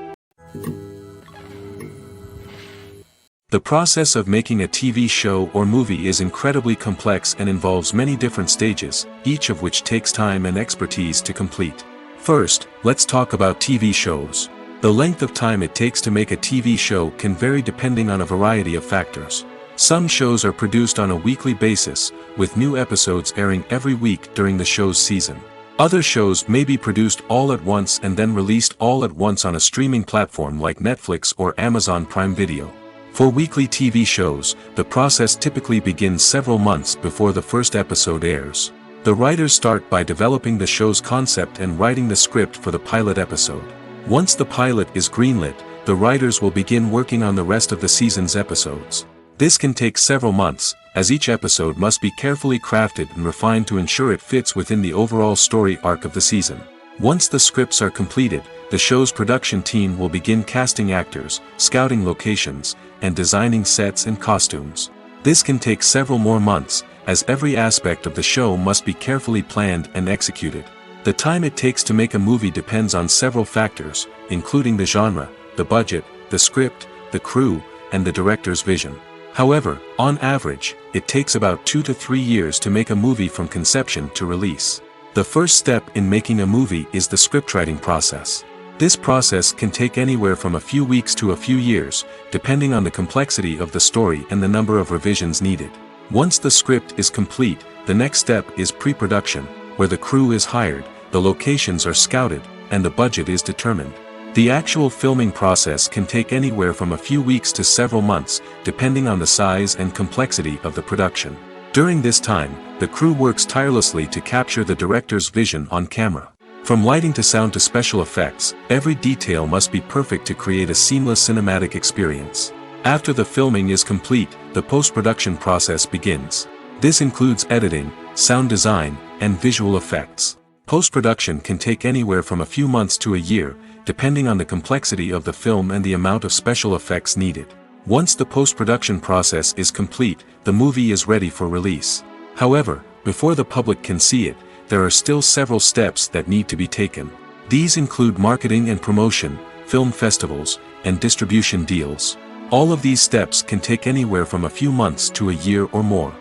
The process of making a TV show or movie is incredibly complex and involves many different stages, each of which takes time and expertise to complete. First, let's talk about TV shows. The length of time it takes to make a TV show can vary depending on a variety of factors. Some shows are produced on a weekly basis, with new episodes airing every week during the show's season. Other shows may be produced all at once and then released all at once on a streaming platform like Netflix or Amazon Prime Video. For weekly TV shows, the process typically begins several months before the first episode airs. The writers start by developing the show's concept and writing the script for the pilot episode. Once the pilot is greenlit, the writers will begin working on the rest of the season's episodes. This can take several months, as each episode must be carefully crafted and refined to ensure it fits within the overall story arc of the season. Once the scripts are completed, the show's production team will begin casting actors, scouting locations, and designing sets and costumes. This can take several more months, as every aspect of the show must be carefully planned and executed. The time it takes to make a movie depends on several factors, including the genre, the budget, the script, the crew, and the director's vision. However, on average, it takes about 2 to 3 years to make a movie from conception to release. The first step in making a movie is the scriptwriting process. This process can take anywhere from a few weeks to a few years, depending on the complexity of the story and the number of revisions needed. Once the script is complete, the next step is pre-production, where the crew is hired, the locations are scouted, and the budget is determined. The actual filming process can take anywhere from a few weeks to several months, depending on the size and complexity of the production. During this time, the crew works tirelessly to capture the director's vision on camera. From lighting to sound to special effects, every detail must be perfect to create a seamless cinematic experience. After the filming is complete, the post-production process begins. This includes editing, sound design, and visual effects. Post-production can take anywhere from a few months to a year, depending on the complexity of the film and the amount of special effects needed. Once the post-production process is complete, the movie is ready for release. However, before the public can see it, there are still several steps that need to be taken. These include marketing and promotion, film festivals, and distribution deals. All of these steps can take anywhere from a few months to a year or more.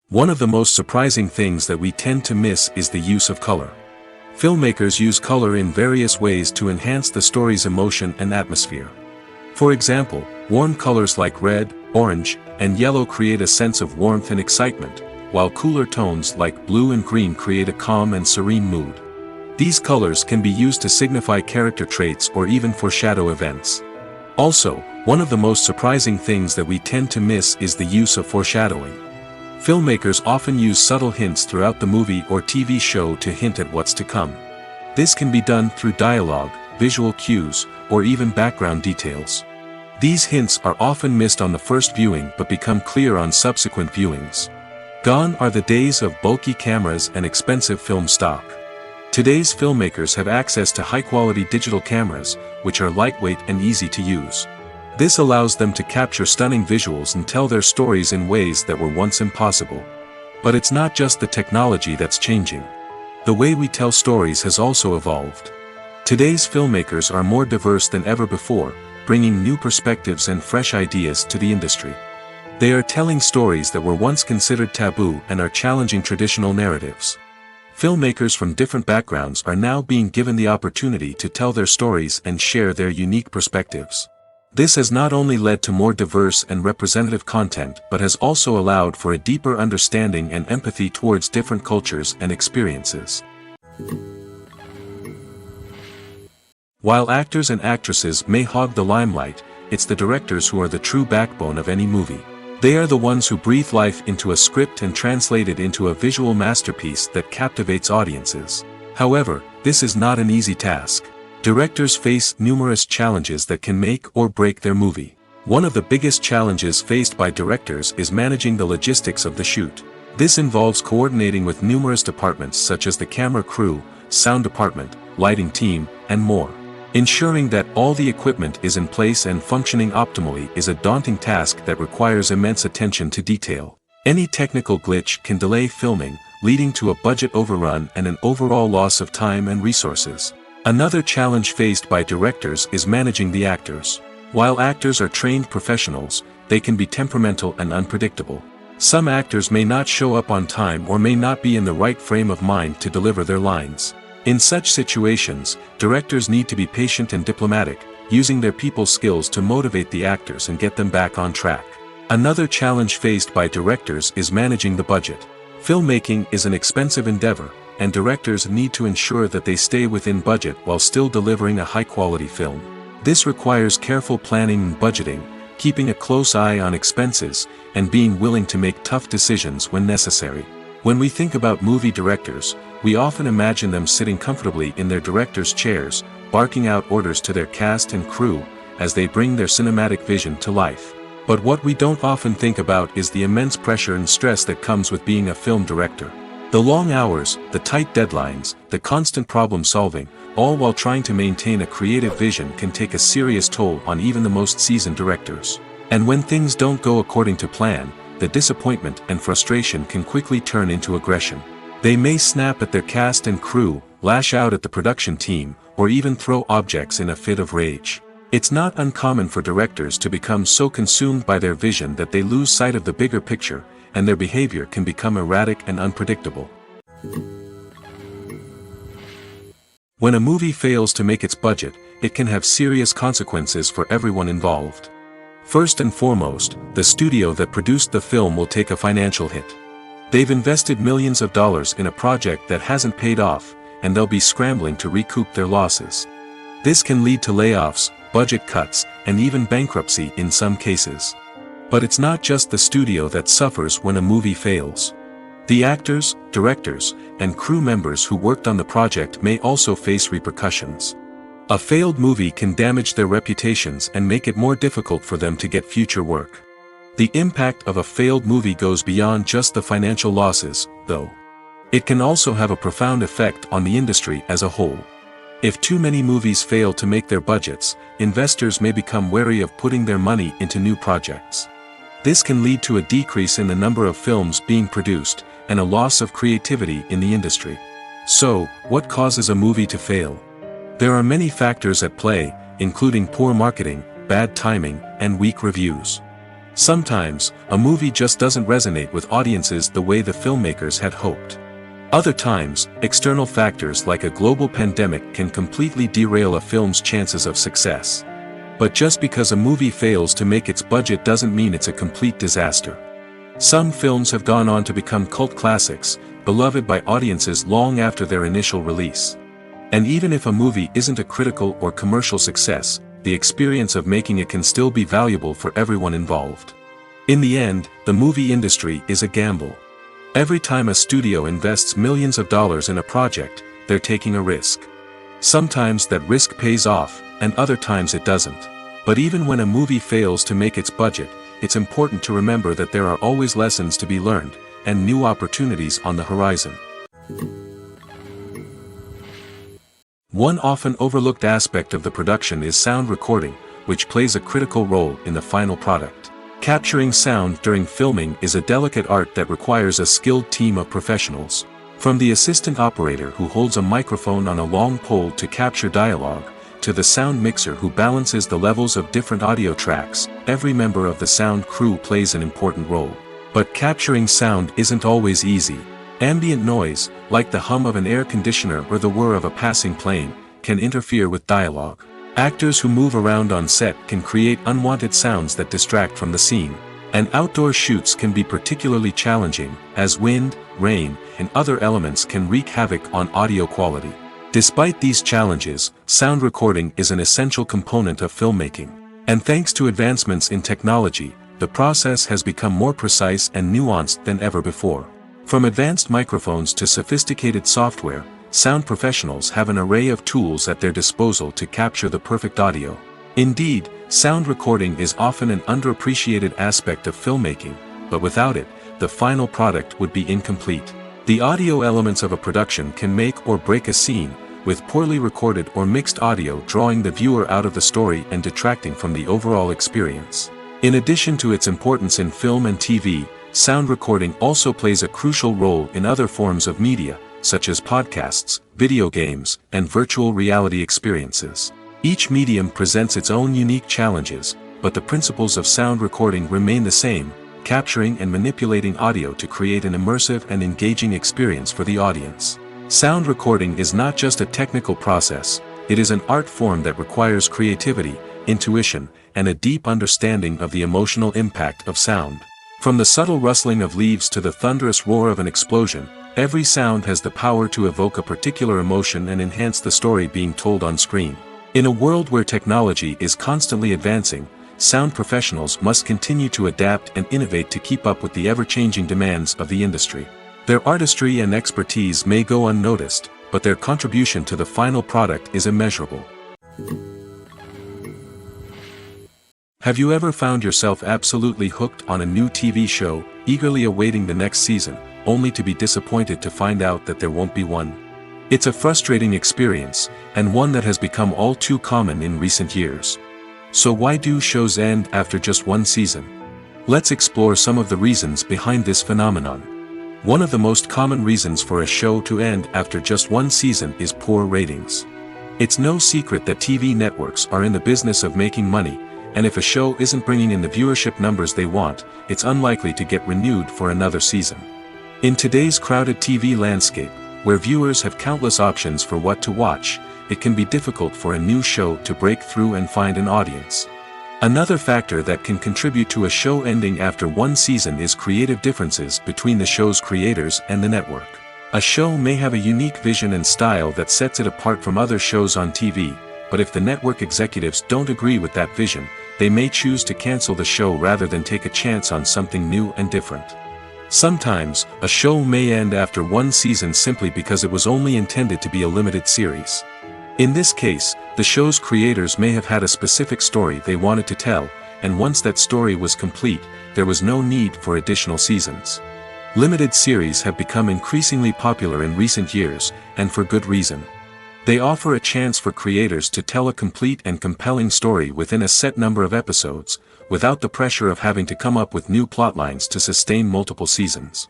One of the most surprising things that we tend to miss is the use of color. Filmmakers use color in various ways to enhance the story's emotion and atmosphere. For example, warm colors like red, orange, and yellow create a sense of warmth and excitement, while cooler tones like blue and green create a calm and serene mood. These colors can be used to signify character traits or even foreshadow events. Also, one of the most surprising things that we tend to miss is the use of foreshadowing. Filmmakers often use subtle hints throughout the movie or TV show to hint at what's to come. This can be done through dialogue, visual cues, or even background details. These hints are often missed on the first viewing but become clear on subsequent viewings. Gone are the days of bulky cameras and expensive film stock. Today's filmmakers have access to high-quality digital cameras, which are lightweight and easy to use. This allows them to capture stunning visuals and tell their stories in ways that were once impossible. But it's not just the technology that's changing. The way we tell stories has also evolved. Today's filmmakers are more diverse than ever before, bringing new perspectives and fresh ideas to the industry. They are telling stories that were once considered taboo and are challenging traditional narratives. Filmmakers from different backgrounds are now being given the opportunity to tell their stories and share their unique perspectives. This has not only led to more diverse and representative content but has also allowed for a deeper understanding and empathy towards different cultures and experiences. While actors and actresses may hog the limelight, it's the directors who are the true backbone of any movie. They are the ones who breathe life into a script and translate it into a visual masterpiece that captivates audiences. However, this is not an easy task. Directors face numerous challenges that can make or break their movie. One of the biggest challenges faced by directors is managing the logistics of the shoot. This involves coordinating with numerous departments such as the camera crew, sound department, lighting team, and more. Ensuring that all the equipment is in place and functioning optimally is a daunting task that requires immense attention to detail. Any technical glitch can delay filming, leading to a budget overrun and an overall loss of time and resources. Another challenge faced by directors is managing the actors. While actors are trained professionals, they can be temperamental and unpredictable. Some actors may not show up on time or may not be in the right frame of mind to deliver their lines. In such situations, directors need to be patient and diplomatic, using their people skills to motivate the actors and get them back on track. Another challenge faced by directors is managing the budget. Filmmaking is an expensive endeavor, and directors need to ensure that they stay within budget while still delivering a high-quality film. This requires careful planning and budgeting, keeping a close eye on expenses, and being willing to make tough decisions when necessary. When we think about movie directors, we often imagine them sitting comfortably in their director's chairs, barking out orders to their cast and crew, as they bring their cinematic vision to life. But what we don't often think about is the immense pressure and stress that comes with being a film director. The long hours, the tight deadlines, the constant problem solving, all while trying to maintain a creative vision can take a serious toll on even the most seasoned directors. And when things don't go according to plan, the disappointment and frustration can quickly turn into aggression. They may snap at their cast and crew, lash out at the production team, or even throw objects in a fit of rage. It's not uncommon for directors to become so consumed by their vision that they lose sight of the bigger picture, and their behavior can become erratic and unpredictable. When a movie fails to make its budget, it can have serious consequences for everyone involved. First and foremost, the studio that produced the film will take a financial hit. They've invested millions of dollars in a project that hasn't paid off, and they'll be scrambling to recoup their losses. This can lead to layoffs, budget cuts, and even bankruptcy in some cases. But it's not just the studio that suffers when a movie fails. The actors, directors, and crew members who worked on the project may also face repercussions. A failed movie can damage their reputations and make it more difficult for them to get future work. The impact of a failed movie goes beyond just the financial losses, though. It can also have a profound effect on the industry as a whole. If too many movies fail to make their budgets, investors may become wary of putting their money into new projects. This can lead to a decrease in the number of films being produced, and a loss of creativity in the industry. So, what causes a movie to fail? There are many factors at play, including poor marketing, bad timing, and weak reviews. Sometimes, a movie just doesn't resonate with audiences the way the filmmakers had hoped. Other times, external factors like a global pandemic can completely derail a film's chances of success. But just because a movie fails to make its budget doesn't mean it's a complete disaster. Some films have gone on to become cult classics, beloved by audiences long after their initial release. And even if a movie isn't a critical or commercial success, the experience of making it can still be valuable for everyone involved. In the end, the movie industry is a gamble. Every time a studio invests millions of dollars in a project, they're taking a risk. Sometimes that risk pays off, and other times it doesn't. But even when a movie fails to make its budget, it's important to remember that there are always lessons to be learned, and new opportunities on the horizon. One often overlooked aspect of the production is sound recording, which plays a critical role in the final product. Capturing sound during filming is a delicate art that requires a skilled team of professionals. From the assistant operator who holds a microphone on a long pole to capture dialogue, to the sound mixer who balances the levels of different audio tracks, every member of the sound crew plays an important role. But capturing sound isn't always easy. Ambient noise, like the hum of an air conditioner or the whir of a passing plane, can interfere with dialogue. Actors who move around on set can create unwanted sounds that distract from the scene. And outdoor shoots can be particularly challenging, as wind, rain, and other elements can wreak havoc on audio quality. Despite these challenges, sound recording is an essential component of filmmaking. And thanks to advancements in technology, the process has become more precise and nuanced than ever before. From advanced microphones to sophisticated software, sound professionals have an array of tools at their disposal to capture the perfect audio. Indeed, sound recording is often an underappreciated aspect of filmmaking, but without it, the final product would be incomplete. The audio elements of a production can make or break a scene, with poorly recorded or mixed audio drawing the viewer out of the story and detracting from the overall experience. In addition to its importance in film and TV, sound recording also plays a crucial role in other forms of media, such as podcasts, video games, and virtual reality experiences. Each medium presents its own unique challenges, but the principles of sound recording remain the same, capturing and manipulating audio to create an immersive and engaging experience for the audience. Sound recording is not just a technical process, it is an art form that requires creativity, intuition, and a deep understanding of the emotional impact of sound. From the subtle rustling of leaves to the thunderous roar of an explosion, every sound has the power to evoke a particular emotion and enhance the story being told on screen. In a world where technology is constantly advancing, sound professionals must continue to adapt and innovate to keep up with the ever-changing demands of the industry. Their artistry and expertise may go unnoticed, but their contribution to the final product is immeasurable. Have you ever found yourself absolutely hooked on a new TV show, eagerly awaiting the next season, only to be disappointed to find out that there won't be one. It's a frustrating experience, and one that has become all too common in recent years. So why do shows end after just one season? Let's explore some of the reasons behind this phenomenon. One of the most common reasons for a show to end after just one season is poor ratings. It's no secret that TV networks are in the business of making money, and if a show isn't bringing in the viewership numbers they want, it's unlikely to get renewed for another season. In today's crowded TV landscape, where viewers have countless options for what to watch, it can be difficult for a new show to break through and find an audience. Another factor that can contribute to a show ending after one season is creative differences between the show's creators and the network. A show may have a unique vision and style that sets it apart from other shows on TV, but if the network executives don't agree with that vision, they may choose to cancel the show rather than take a chance on something new and different. Sometimes, a show may end after one season simply because it was only intended to be a limited series. In this case, the show's creators may have had a specific story they wanted to tell, and once that story was complete, there was no need for additional seasons. Limited series have become increasingly popular in recent years, and for good reason. They offer a chance for creators to tell a complete and compelling story within a set number of episodes, without the pressure of having to come up with new plotlines to sustain multiple seasons.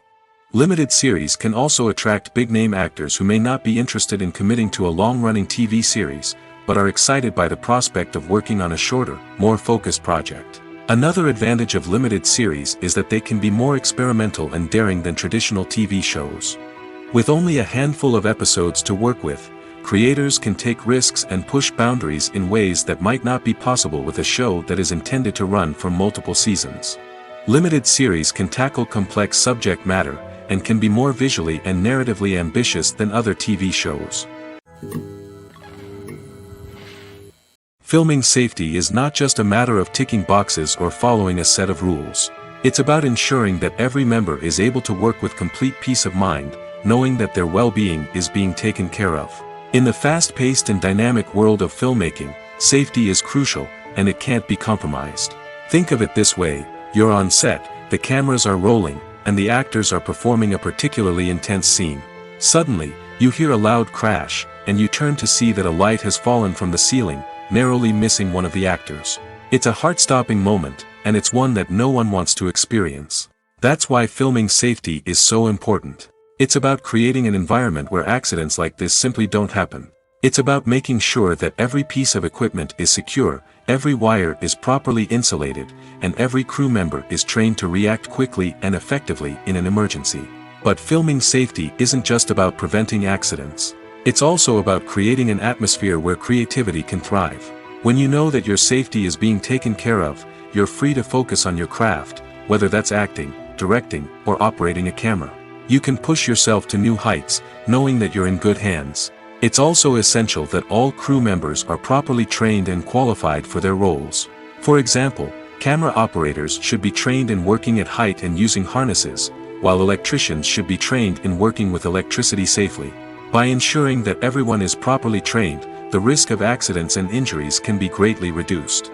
Limited series can also attract big-name actors who may not be interested in committing to a long-running TV series, but are excited by the prospect of working on a shorter, more focused project. Another advantage of limited series is that they can be more experimental and daring than traditional TV shows. With only a handful of episodes to work with, creators can take risks and push boundaries in ways that might not be possible with a show that is intended to run for multiple seasons. Limited series can tackle complex subject matter, and can be more visually and narratively ambitious than other TV shows. Filming safety is not just a matter of ticking boxes or following a set of rules. It's about ensuring that every member is able to work with complete peace of mind, knowing that their well-being is being taken care of. In the fast-paced and dynamic world of filmmaking, safety is crucial, and it can't be compromised. Think of it this way: you're on set, the cameras are rolling, and the actors are performing a particularly intense scene. Suddenly, you hear a loud crash, and you turn to see that a light has fallen from the ceiling, narrowly missing one of the actors. It's a heart-stopping moment, and it's one that no one wants to experience. That's why filming safety is so important. It's about creating an environment where accidents like this simply don't happen. It's about making sure that every piece of equipment is secure, every wire is properly insulated, and every crew member is trained to react quickly and effectively in an emergency. But filming safety isn't just about preventing accidents. It's also about creating an atmosphere where creativity can thrive. When you know that your safety is being taken care of, you're free to focus on your craft, whether that's acting, directing, or operating a camera. You can push yourself to new heights, knowing that you're in good hands. It's also essential that all crew members are properly trained and qualified for their roles. For example, camera operators should be trained in working at height and using harnesses, while electricians should be trained in working with electricity safely. By ensuring that everyone is properly trained, the risk of accidents and injuries can be greatly reduced.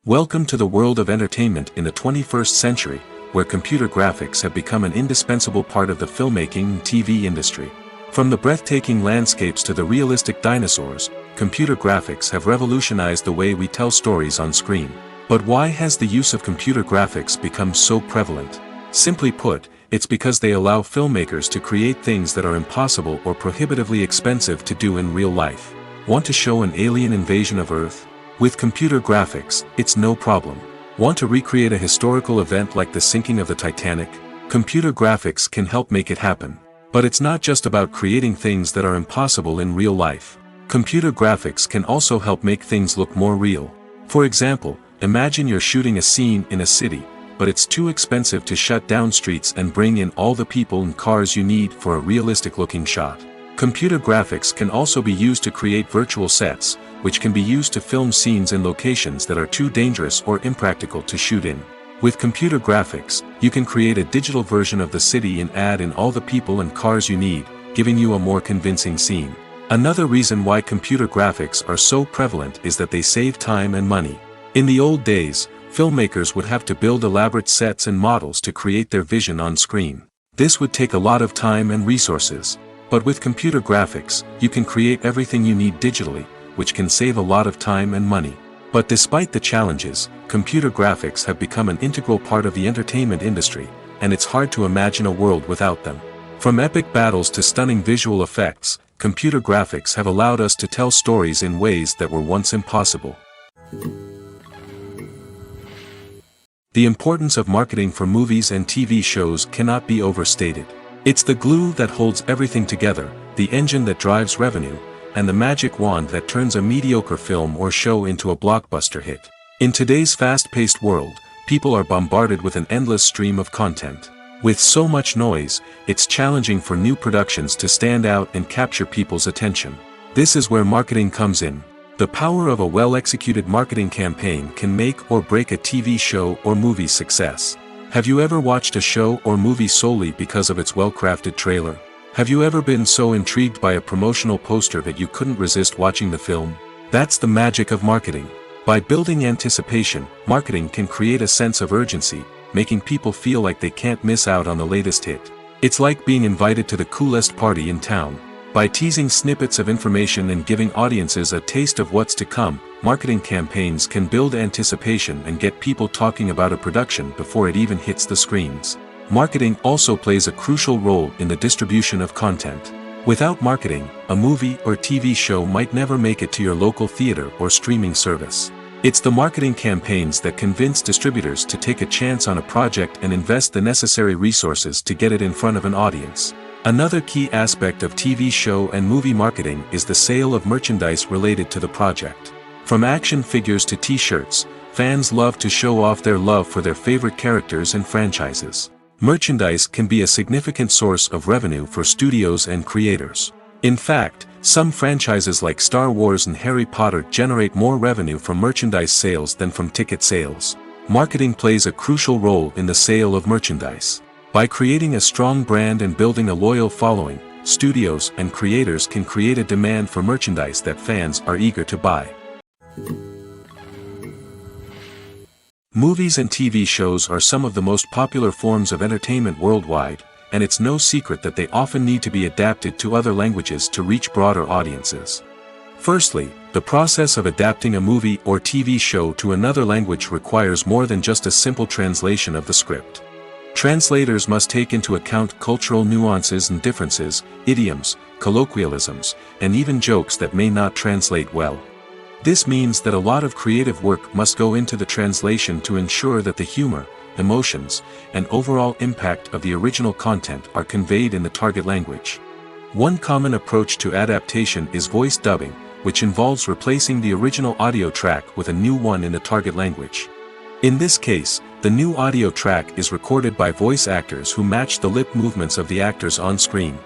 Welcome to the world of entertainment in the 21st century, where computer graphics have become an indispensable part of the filmmaking and TV industry. From the breathtaking landscapes to the realistic dinosaurs, computer graphics have revolutionized the way we tell stories on screen. But why has the use of computer graphics become so prevalent? Simply put, it's because they allow filmmakers to create things that are impossible or prohibitively expensive to do in real life. Want to show an alien invasion of Earth? With computer graphics, it's no problem. Want to recreate a historical event like the sinking of the Titanic? Computer graphics can help make it happen. But it's not just about creating things that are impossible in real life. Computer graphics can also help make things look more real. For example, imagine you're shooting a scene in a city, but it's too expensive to shut down streets and bring in all the people and cars you need for a realistic-looking shot. Computer graphics can also be used to create virtual sets, which can be used to film scenes in locations that are too dangerous or impractical to shoot in. With computer graphics, you can create a digital version of the city and add in all the people and cars you need, giving you a more convincing scene. Another reason why computer graphics are so prevalent is that they save time and money. In the old days, filmmakers would have to build elaborate sets and models to create their vision on screen. This would take a lot of time and resources. But with computer graphics, you can create everything you need digitally, which can save a lot of time and money. But despite the challenges, computer graphics have become an integral part of the entertainment industry, and it's hard to imagine a world without them. From epic battles to stunning visual effects, computer graphics have allowed us to tell stories in ways that were once impossible. The importance of marketing for movies and TV shows cannot be overstated. It's the glue that holds everything together, the engine that drives revenue, and the magic wand that turns a mediocre film or show into a blockbuster hit. In today's fast-paced world, people are bombarded with an endless stream of content. With so much noise, it's challenging for new productions to stand out and capture people's attention. This is where marketing comes in. The power of a well-executed marketing campaign can make or break a TV show or movie's success. Have you ever watched a show or movie solely because of its well-crafted trailer? Have you ever been so intrigued by a promotional poster that you couldn't resist watching the film? That's the magic of marketing. By building anticipation, marketing can create a sense of urgency, making people feel like they can't miss out on the latest hit. It's like being invited to the coolest party in town. By teasing snippets of information and giving audiences a taste of what's to come, marketing campaigns can build anticipation and get people talking about a production before it even hits the screens. Marketing also plays a crucial role in the distribution of content. Without marketing, a movie or TV show might never make it to your local theater or streaming service. It's the marketing campaigns that convince distributors to take a chance on a project and invest the necessary resources to get it in front of an audience. Another key aspect of TV show and movie marketing is the sale of merchandise related to the project. From action figures to t-shirts, fans love to show off their love for their favorite characters and franchises. Merchandise can be a significant source of revenue for studios and creators. In fact, some franchises like Star Wars and Harry Potter generate more revenue from merchandise sales than from ticket sales. Marketing plays a crucial role in the sale of merchandise. By creating a strong brand and building a loyal following, studios and creators can create a demand for merchandise that fans are eager to buy. Movies and TV shows are some of the most popular forms of entertainment worldwide, and it's no secret that they often need to be adapted to other languages to reach broader audiences. Firstly, the process of adapting a movie or TV show to another language requires more than just a simple translation of the script. Translators must take into account cultural nuances and differences, idioms, colloquialisms, and even jokes that may not translate well. This means that a lot of creative work must go into the translation to ensure that the humor, emotions, and overall impact of the original content are conveyed in the target language. One common approach to adaptation is voice dubbing, which involves replacing the original audio track with a new one in the target language. In this case, the new audio track is recorded by voice actors who match the lip movements of the actors on screen.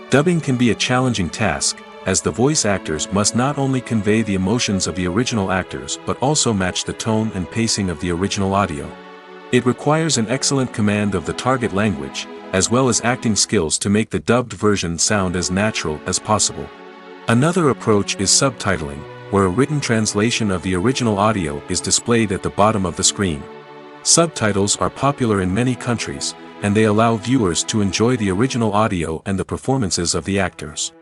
Dubbing can be a challenging task, as the voice actors must not only convey the emotions of the original actors but also match the tone and pacing of the original audio. It requires an excellent command of the target language, as well as acting skills to make the dubbed version sound as natural as possible. Another approach is subtitling, where a written translation of the original audio is displayed at the bottom of the screen. Subtitles are popular in many countries, and they allow viewers to enjoy the original audio and the performances of the actors.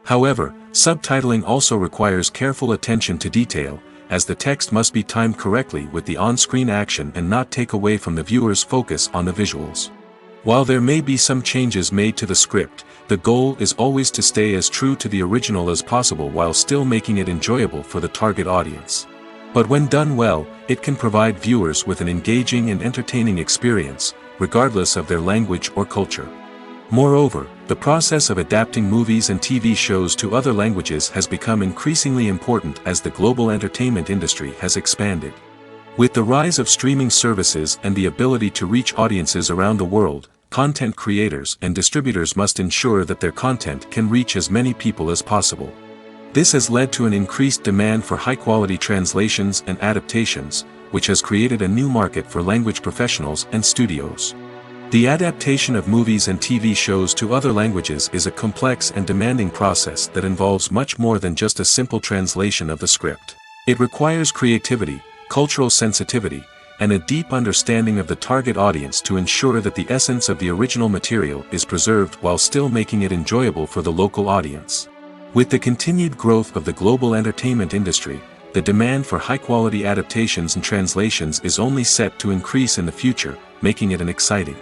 However, subtitling also requires careful attention to detail, as the text must be timed correctly with the on-screen action and not take away from the viewer's focus on the visuals. While there may be some changes made to the script, the goal is always to stay as true to the original as possible while still making it enjoyable for the target audience. But when done well, it can provide viewers with an engaging and entertaining experience, regardless of their language or culture. Moreover, the process of adapting movies and TV shows to other languages has become increasingly important as the global entertainment industry has expanded. With the rise of streaming services and the ability to reach audiences around the world, content creators and distributors must ensure that their content can reach as many people as possible. This has led to an increased demand for high-quality translations and adaptations, which has created a new market for language professionals and studios. The adaptation of movies and TV shows to other languages is a complex and demanding process that involves much more than just a simple translation of the script. It requires creativity, cultural sensitivity, and a deep understanding of the target audience to ensure that the essence of the original material is preserved while still making it enjoyable for the local audience. With the continued growth of the global entertainment industry, the demand for high-quality adaptations and translations is only set to increase in the future, making it an exciting.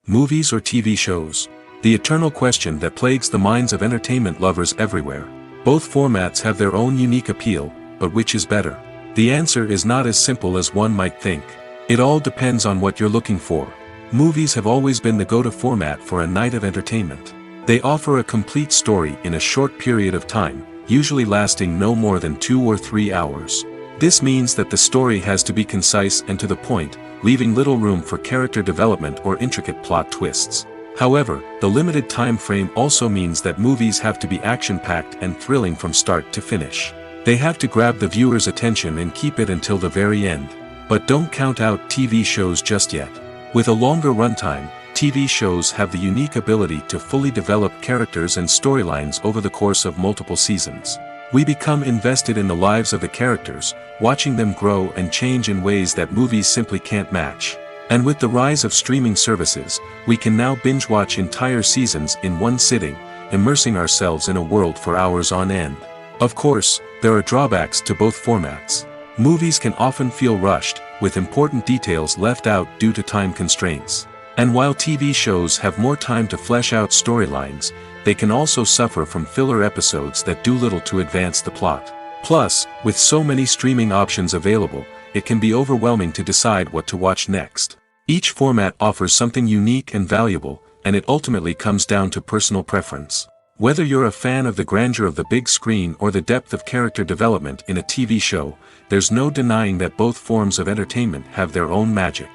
Movies or TV shows? The eternal question that plagues the minds of entertainment lovers everywhere. Both formats have their own unique appeal, but which is better? The answer is not as simple as one might think. It all depends on what you're looking for. Movies have always been the go-to format for a night of entertainment. They offer a complete story in a short period of time, usually lasting no more than 2 or 3 hours. This means that the story has to be concise and to the point, leaving little room for character development or intricate plot twists. However, the limited time frame also means that movies have to be action-packed and thrilling from start to finish. They have to grab the viewer's attention and keep it until the very end. But don't count out TV shows just yet. With a longer runtime, TV shows have the unique ability to fully develop characters and storylines over the course of multiple seasons. We become invested in the lives of the characters, watching them grow and change in ways that movies simply can't match. And with the rise of streaming services, we can now binge-watch entire seasons in one sitting, immersing ourselves in a world for hours on end. Of course, there are drawbacks to both formats. Movies can often feel rushed, with important details left out due to time constraints. And while TV shows have more time to flesh out storylines, they can also suffer from filler episodes that do little to advance the plot. Plus, with so many streaming options available, it can be overwhelming to decide what to watch next. Each format offers something unique and valuable, and it ultimately comes down to personal preference. Whether you're a fan of the grandeur of the big screen or the depth of character development in a TV show, there's no denying that both forms of entertainment have their own magic.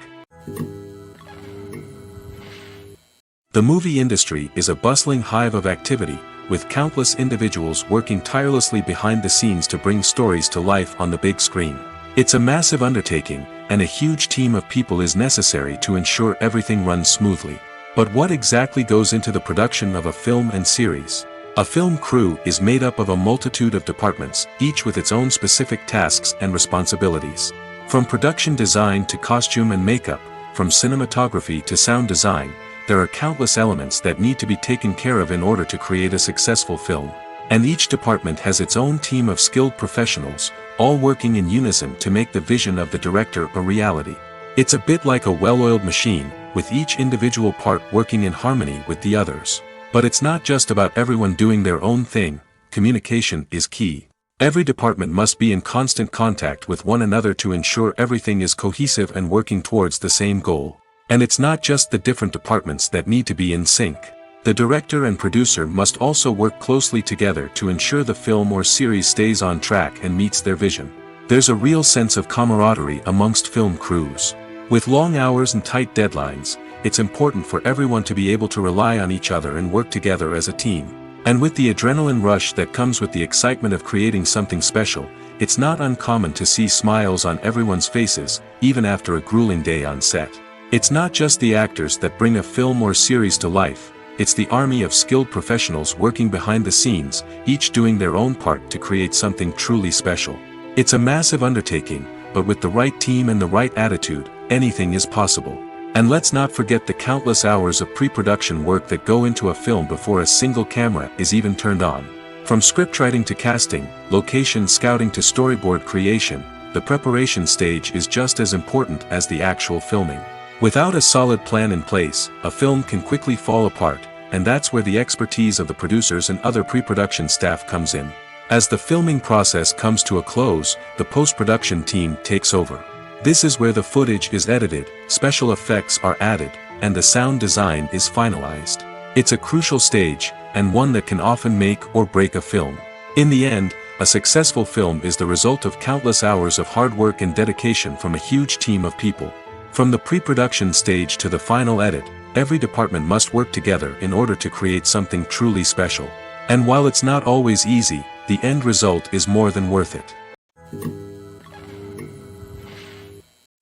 The movie industry is a bustling hive of activity, with countless individuals working tirelessly behind the scenes to bring stories to life on the big screen. It's a massive undertaking, and a huge team of people is necessary to ensure everything runs smoothly. But what exactly goes into the production of a film and series? A film crew is made up of a multitude of departments, each with its own specific tasks and responsibilities. From production design to costume and makeup, from cinematography to sound design, there are countless elements that need to be taken care of in order to create a successful film. And each department has its own team of skilled professionals, all working in unison to make the vision of the director a reality. It's a bit like a well-oiled machine, with each individual part working in harmony with the others. But it's not just about everyone doing their own thing. Communication is key. Every department must be in constant contact with one another to ensure everything is cohesive and working towards the same goal. And it's not just the different departments that need to be in sync. The director and producer must also work closely together to ensure the film or series stays on track and meets their vision. There's a real sense of camaraderie amongst film crews. With long hours and tight deadlines, it's important for everyone to be able to rely on each other and work together as a team. And with the adrenaline rush that comes with the excitement of creating something special, it's not uncommon to see smiles on everyone's faces, even after a grueling day on set. It's not just the actors that bring a film or series to life, it's the army of skilled professionals working behind the scenes, each doing their own part to create something truly special. It's a massive undertaking, but with the right team and the right attitude, anything is possible. And let's not forget the countless hours of pre-production work that go into a film before a single camera is even turned on. From scriptwriting to casting, location scouting to storyboard creation, the preparation stage is just as important as the actual filming. Without a solid plan in place, a film can quickly fall apart, and that's where the expertise of the producers and other pre-production staff comes in. As the filming process comes to a close, the post-production team takes over. This is where the footage is edited, special effects are added, and the sound design is finalized. It's a crucial stage, and one that can often make or break a film. In the end, a successful film is the result of countless hours of hard work and dedication from a huge team of people. From the pre-production stage to the final edit, every department must work together in order to create something truly special. And while it's not always easy, the end result is more than worth it.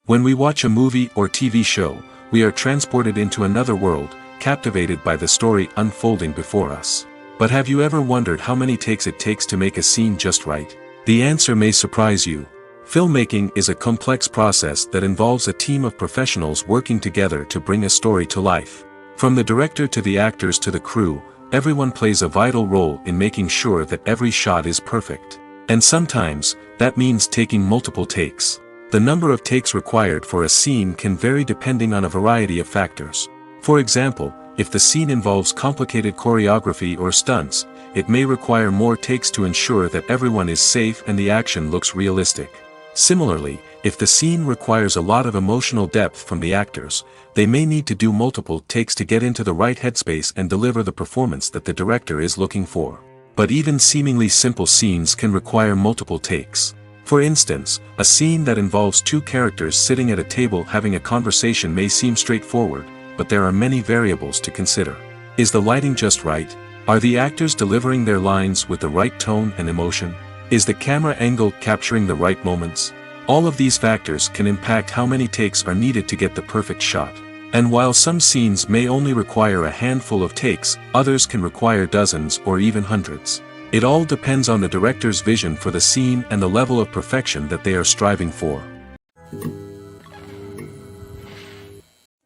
When we watch a movie or TV show, we are transported into another world, captivated by the story unfolding before us. But have you ever wondered how many takes it takes to make a scene just right? The answer may surprise you. Filmmaking is a complex process that involves a team of professionals working together to bring a story to life. From the director to the actors to the crew, everyone plays a vital role in making sure that every shot is perfect. And sometimes, that means taking multiple takes. The number of takes required for a scene can vary depending on a variety of factors. For example, if the scene involves complicated choreography or stunts, it may require more takes to ensure that everyone is safe and the action looks realistic. Similarly, if the scene requires a lot of emotional depth from the actors, they may need to do multiple takes to get into the right headspace and deliver the performance that the director is looking for. But even seemingly simple scenes can require multiple takes. For instance, a scene that involves two characters sitting at a table having a conversation may seem straightforward, but there are many variables to consider. Is the lighting just right? Are the actors delivering their lines with the right tone and emotion? Is the camera angle capturing the right moments? All of these factors can impact how many takes are needed to get the perfect shot. And while some scenes may only require a handful of takes, others can require dozens or even hundreds. It all depends on the director's vision for the scene and the level of perfection that they are striving for.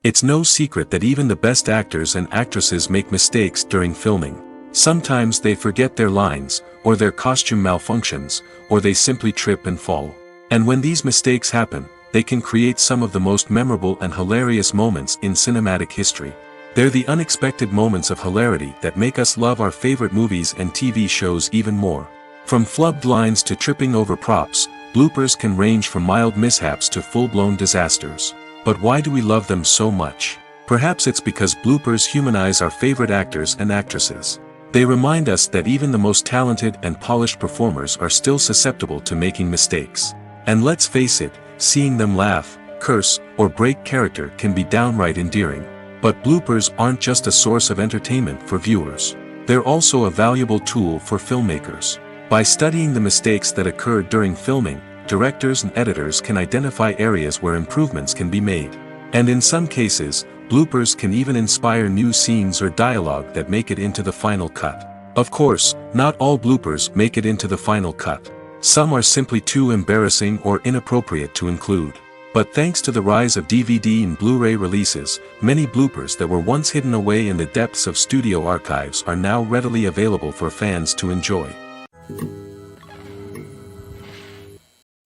It's no secret that even the best actors and actresses make mistakes during filming. Sometimes they forget their lines, or their costume malfunctions, or they simply trip and fall. And when these mistakes happen, they can create some of the most memorable and hilarious moments in cinematic history. They're the unexpected moments of hilarity that make us love our favorite movies and TV shows even more. From flubbed lines to tripping over props, bloopers can range from mild mishaps to full-blown disasters. But why do we love them so much? Perhaps it's because bloopers humanize our favorite actors and actresses. They remind us that even the most talented and polished performers are still susceptible to making mistakes. And let's face it, seeing them laugh, curse, or break character can be downright endearing. But bloopers aren't just a source of entertainment for viewers. They're also a valuable tool for filmmakers. By studying the mistakes that occurred during filming, directors and editors can identify areas where improvements can be made. And in some cases, bloopers can even inspire new scenes or dialogue that make it into the final cut. Of course, not all bloopers make it into the final cut. Some are simply too embarrassing or inappropriate to include. But thanks to the rise of DVD and Blu-ray releases, many bloopers that were once hidden away in the depths of studio archives are now readily available for fans to enjoy.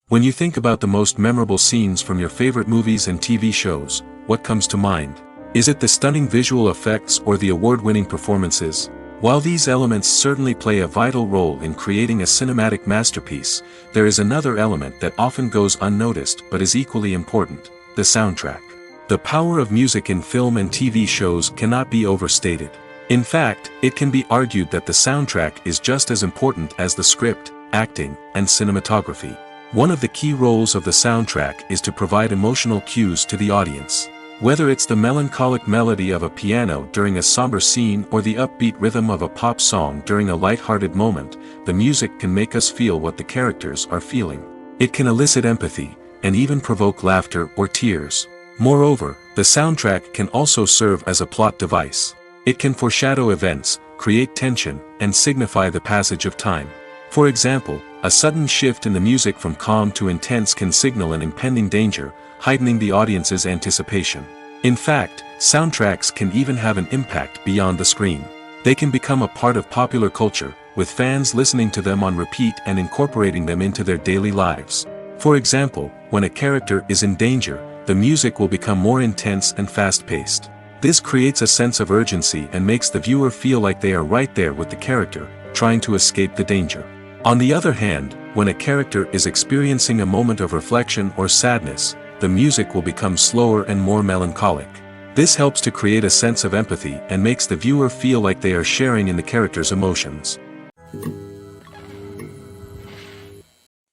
When you think about the most memorable scenes from your favorite movies and TV shows, what comes to mind? Is it the stunning visual effects or the award-winning performances? While these elements certainly play a vital role in creating a cinematic masterpiece, there is another element that often goes unnoticed but is equally important: the soundtrack. The power of music in film and TV shows cannot be overstated. In fact, it can be argued that the soundtrack is just as important as the script, acting, and cinematography. One of the key roles of the soundtrack is to provide emotional cues to the audience. Whether it's the melancholic melody of a piano during a somber scene or the upbeat rhythm of a pop song during a light-hearted moment, the music can make us feel what the characters are feeling. It can elicit empathy, and even provoke laughter or tears. Moreover, the soundtrack can also serve as a plot device. It can foreshadow events, create tension, and signify the passage of time. For example, a sudden shift in the music from calm to intense can signal an impending danger, heightening the audience's anticipation. In fact, soundtracks can even have an impact beyond the screen. They can become a part of popular culture, with fans listening to them on repeat and incorporating them into their daily lives. For example, when a character is in danger, the music will become more intense and fast-paced. This creates a sense of urgency and makes the viewer feel like they are right there with the character, trying to escape the danger. On the other hand, when a character is experiencing a moment of reflection or sadness, the music will become slower and more melancholic. This helps to create a sense of empathy and makes the viewer feel like they are sharing in the character's emotions.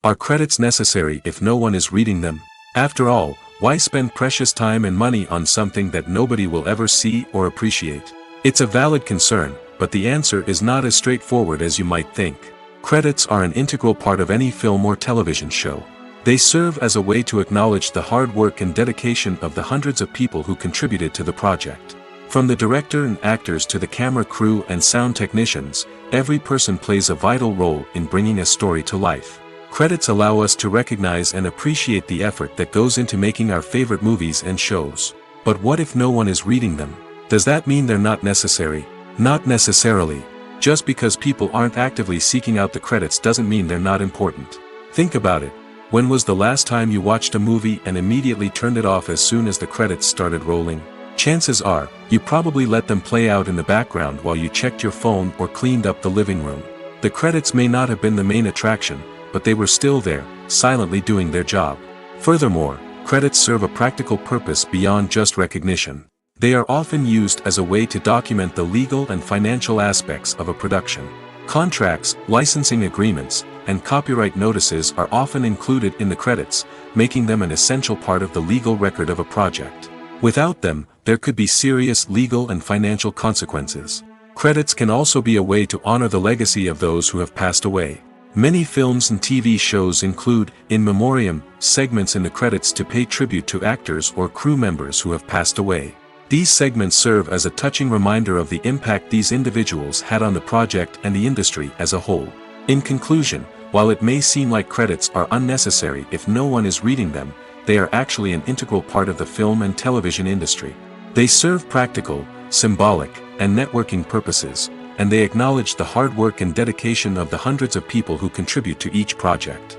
Are credits necessary if no one is reading them? After all, why spend precious time and money on something that nobody will ever see or appreciate? It's a valid concern, but the answer is not as straightforward as you might think. Credits are an integral part of any film or television show. They serve as a way to acknowledge the hard work and dedication of the hundreds of people who contributed to the project. From the director and actors to the camera crew and sound technicians, every person plays a vital role in bringing a story to life. Credits allow us to recognize and appreciate the effort that goes into making our favorite movies and shows. But what if no one is reading them? Does that mean they're not necessary? Not necessarily. Just because people aren't actively seeking out the credits doesn't mean they're not important. Think about it. When was the last time you watched a movie and immediately turned it off as soon as the credits started rolling? Chances are, you probably let them play out in the background while you checked your phone or cleaned up the living room. The credits may not have been the main attraction, but they were still there, silently doing their job. Furthermore, credits serve a practical purpose beyond just recognition. They are often used as a way to document the legal and financial aspects of a production. Contracts, licensing agreements, and copyright notices are often included in the credits, making them an essential part of the legal record of a project. Without them, there could be serious legal and financial consequences. Credits can also be a way to honor the legacy of those who have passed away. Many films and TV shows include, in memoriam, segments in the credits to pay tribute to actors or crew members who have passed away. These segments serve as a touching reminder of the impact these individuals had on the project and the industry as a whole. In conclusion, while it may seem like credits are unnecessary if no one is reading them, they are actually an integral part of the film and television industry. They serve practical, symbolic, and networking purposes, and they acknowledge the hard work and dedication of the hundreds of people who contribute to each project.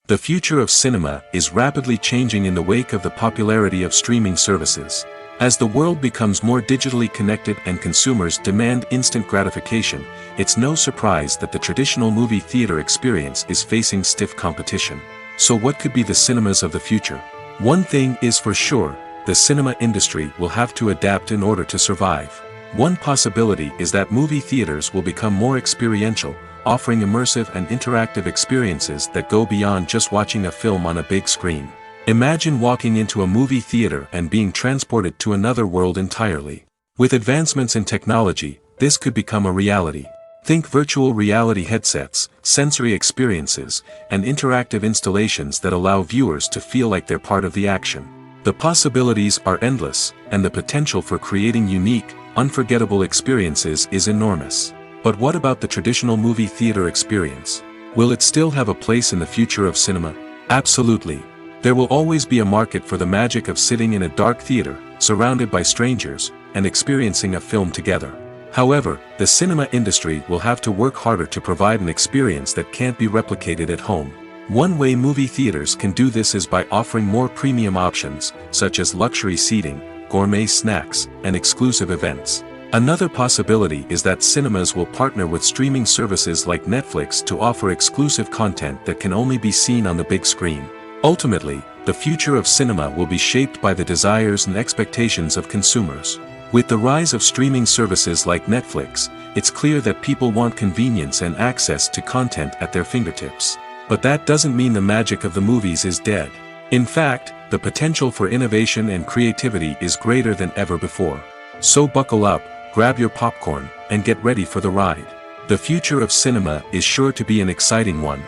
The future of cinema is rapidly changing in the wake of the popularity of streaming services. As the world becomes more digitally connected and consumers demand instant gratification, it's no surprise that the traditional movie theater experience is facing stiff competition. So what could be the cinemas of the future? One thing is for sure, the cinema industry will have to adapt in order to survive. One possibility is that movie theaters will become more experiential, offering immersive and interactive experiences that go beyond just watching a film on a big screen. Imagine walking into a movie theater and being transported to another world entirely. With advancements in technology, this could become a reality. Think virtual reality headsets, sensory experiences, and interactive installations that allow viewers to feel like they're part of the action. The possibilities are endless, and the potential for creating unique, unforgettable experiences is enormous. But what about the traditional movie theater experience? Will it still have a place in the future of cinema? Absolutely. There will always be a market for the magic of sitting in a dark theater, surrounded by strangers, and experiencing a film together. However, the cinema industry will have to work harder to provide an experience that can't be replicated at home. One way movie theaters can do this is by offering more premium options, such as luxury seating, gourmet snacks, and exclusive events. Another possibility is that cinemas will partner with streaming services like Netflix to offer exclusive content that can only be seen on the big screen. Ultimately, the future of cinema will be shaped by the desires and expectations of consumers. With the rise of streaming services like Netflix, it's clear that people want convenience and access to content at their fingertips. But that doesn't mean the magic of the movies is dead. In fact, the potential for innovation and creativity is greater than ever before. So buckle up, grab your popcorn, and get ready for the ride. The future of cinema is sure to be an exciting one.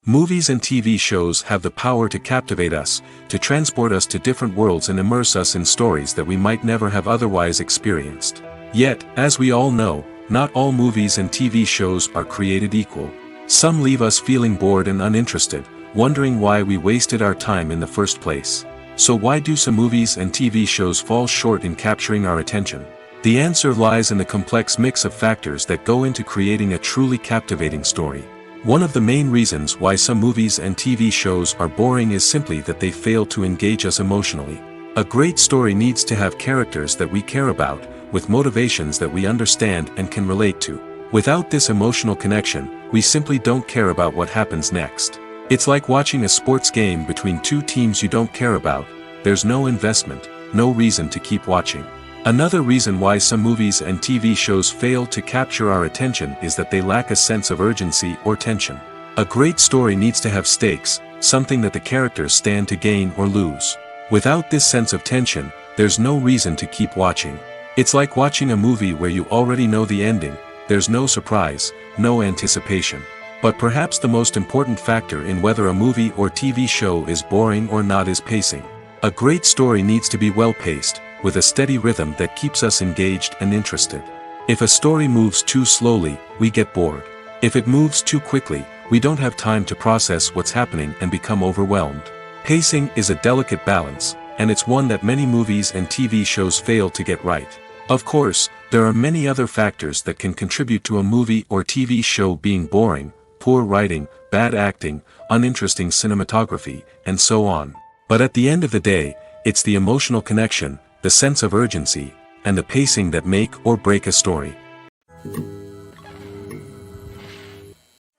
Movies and TV shows have the power to captivate us, to transport us to different worlds and immerse us in stories that we might never have otherwise experienced. Yet, as we all know, not all movies and TV shows are created equal. Some leave us feeling bored and uninterested, wondering why we wasted our time in the first place. So why do some movies and TV shows fall short in capturing our attention? The answer lies in the complex mix of factors that go into creating a truly captivating story. One of the main reasons why some movies and TV shows are boring is simply that they fail to engage us emotionally. A great story needs to have characters that we care about, with motivations that we understand and can relate to. Without this emotional connection, we simply don't care about what happens next. It's like watching a sports game between two teams you don't care about. There's no investment, no reason to keep watching. Another reason why some movies and TV shows fail to capture our attention is that they lack a sense of urgency or tension. A great story needs to have stakes, something that the characters stand to gain or lose. Without this sense of tension, there's no reason to keep watching. It's like watching a movie where you already know the ending. There's no surprise, no anticipation. But perhaps the most important factor in whether a movie or TV show is boring or not is pacing. A great story needs to be well paced, with a steady rhythm that keeps us engaged and interested. If a story moves too slowly, we get bored. If it moves too quickly, we don't have time to process what's happening and become overwhelmed. Pacing is a delicate balance, and it's one that many movies and TV shows fail to get right. Of course, there are many other factors that can contribute to a movie or TV show being boring: poor writing, bad acting, uninteresting cinematography, and so on. But at the end of the day, it's the emotional connection, the sense of urgency, and the pacing that make or break a story.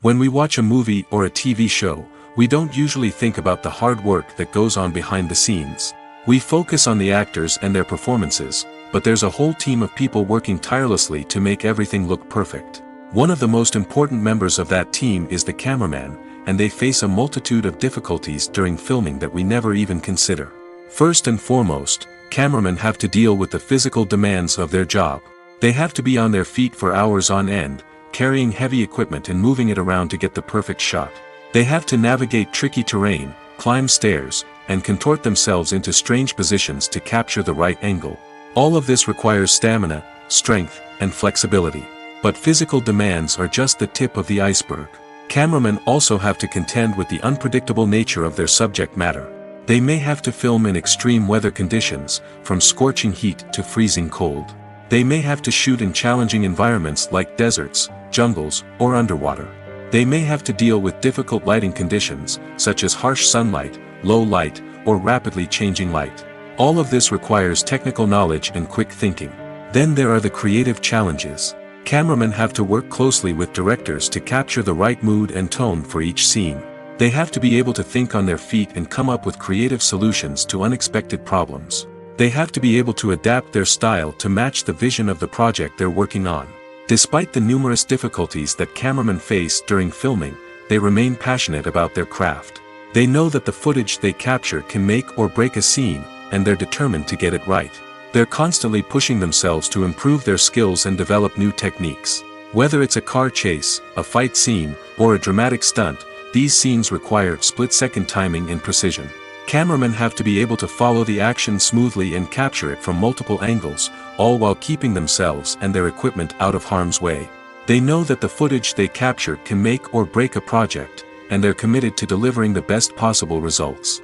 When we watch a movie or a TV show, we don't usually think about the hard work that goes on behind the scenes. We focus on the actors and their performances, but there's a whole team of people working tirelessly to make everything look perfect. One of the most important members of that team is the cameraman, and they face a multitude of difficulties during filming that we never even consider. First and foremost, cameramen have to deal with the physical demands of their job. They have to be on their feet for hours on end, carrying heavy equipment and moving it around to get the perfect shot. They have to navigate tricky terrain, climb stairs, and contort themselves into strange positions to capture the right angle. All of this requires stamina, strength, and flexibility. But physical demands are just the tip of the iceberg. Cameramen also have to contend with the unpredictable nature of their subject matter. They may have to film in extreme weather conditions, from scorching heat to freezing cold. They may have to shoot in challenging environments like deserts, jungles, or underwater. They may have to deal with difficult lighting conditions, such as harsh sunlight, low light, or rapidly changing light. All of this requires technical knowledge and quick thinking. Then there are the creative challenges. Cameramen have to work closely with directors to capture the right mood and tone for each scene. They have to be able to think on their feet and come up with creative solutions to unexpected problems. They have to be able to adapt their style to match the vision of the project they're working on. Despite the numerous difficulties that cameramen face during filming, they remain passionate about their craft. They know that the footage they capture can make or break a scene, and they're determined to get it right. They're constantly pushing themselves to improve their skills and develop new techniques. Whether it's a car chase, a fight scene, or a dramatic stunt, these scenes require split-second timing and precision. Cameramen have to be able to follow the action smoothly and capture it from multiple angles, all while keeping themselves and their equipment out of harm's way. They know that the footage they capture can make or break a project, and they're committed to delivering the best possible results.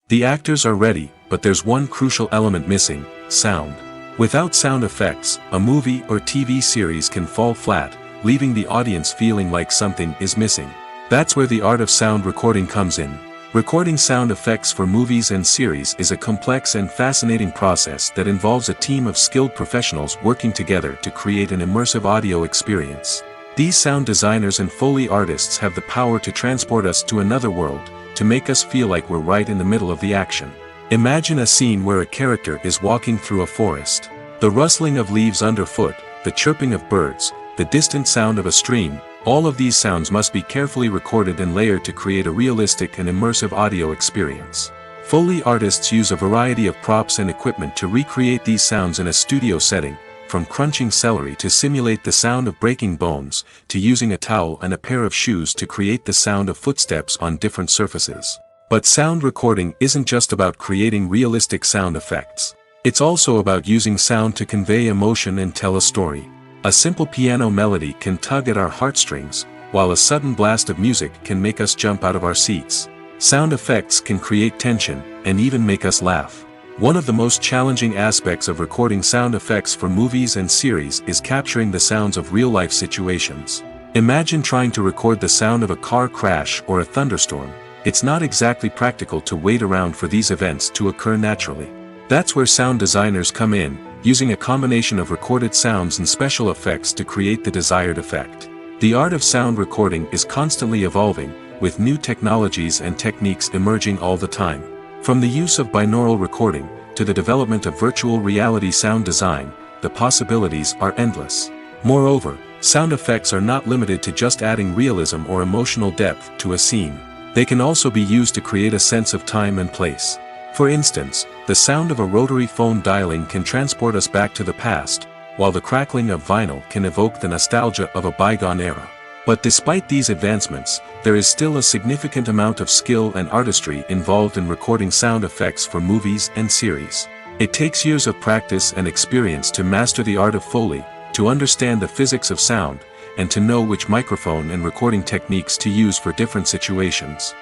The actors are ready, but there's one crucial element missing: sound. Without sound effects, a movie or TV series can fall flat, leaving the audience feeling like something is missing. That's where the art of sound recording comes in. Recording sound effects for movies and series is a complex and fascinating process that involves a team of skilled professionals working together to create an immersive audio experience. These sound designers and Foley artists have the power to transport us to another world, to make us feel like we're right in the middle of the action. Imagine a scene where a character is walking through a forest. The rustling of leaves underfoot, the chirping of birds, the distant sound of a stream, all of these sounds must be carefully recorded and layered to create a realistic and immersive audio experience. Foley artists use a variety of props and equipment to recreate these sounds in a studio setting, from crunching celery to simulate the sound of breaking bones, to using a towel and a pair of shoes to create the sound of footsteps on different surfaces. But sound recording isn't just about creating realistic sound effects. It's also about using sound to convey emotion and tell a story. A simple piano melody can tug at our heartstrings, while a sudden blast of music can make us jump out of our seats. Sound effects can create tension, and even make us laugh. One of the most challenging aspects of recording sound effects for movies and series is capturing the sounds of real-life situations. Imagine trying to record the sound of a car crash or a thunderstorm. It's not exactly practical to wait around for these events to occur naturally. That's where sound designers come in, using a combination of recorded sounds and special effects to create the desired effect. The art of sound recording is constantly evolving, with new technologies and techniques emerging all the time. From the use of binaural recording, to the development of virtual reality sound design, the possibilities are endless. Moreover, sound effects are not limited to just adding realism or emotional depth to a scene. They can also be used to create a sense of time and place. For instance, the sound of a rotary phone dialing can transport us back to the past, while the crackling of vinyl can evoke the nostalgia of a bygone era. But despite these advancements, there is still a significant amount of skill and artistry involved in recording sound effects for movies and series. It takes years of practice and experience to master the art of Foley, to understand the physics of sound, and to know which microphone and recording techniques to use for different situations.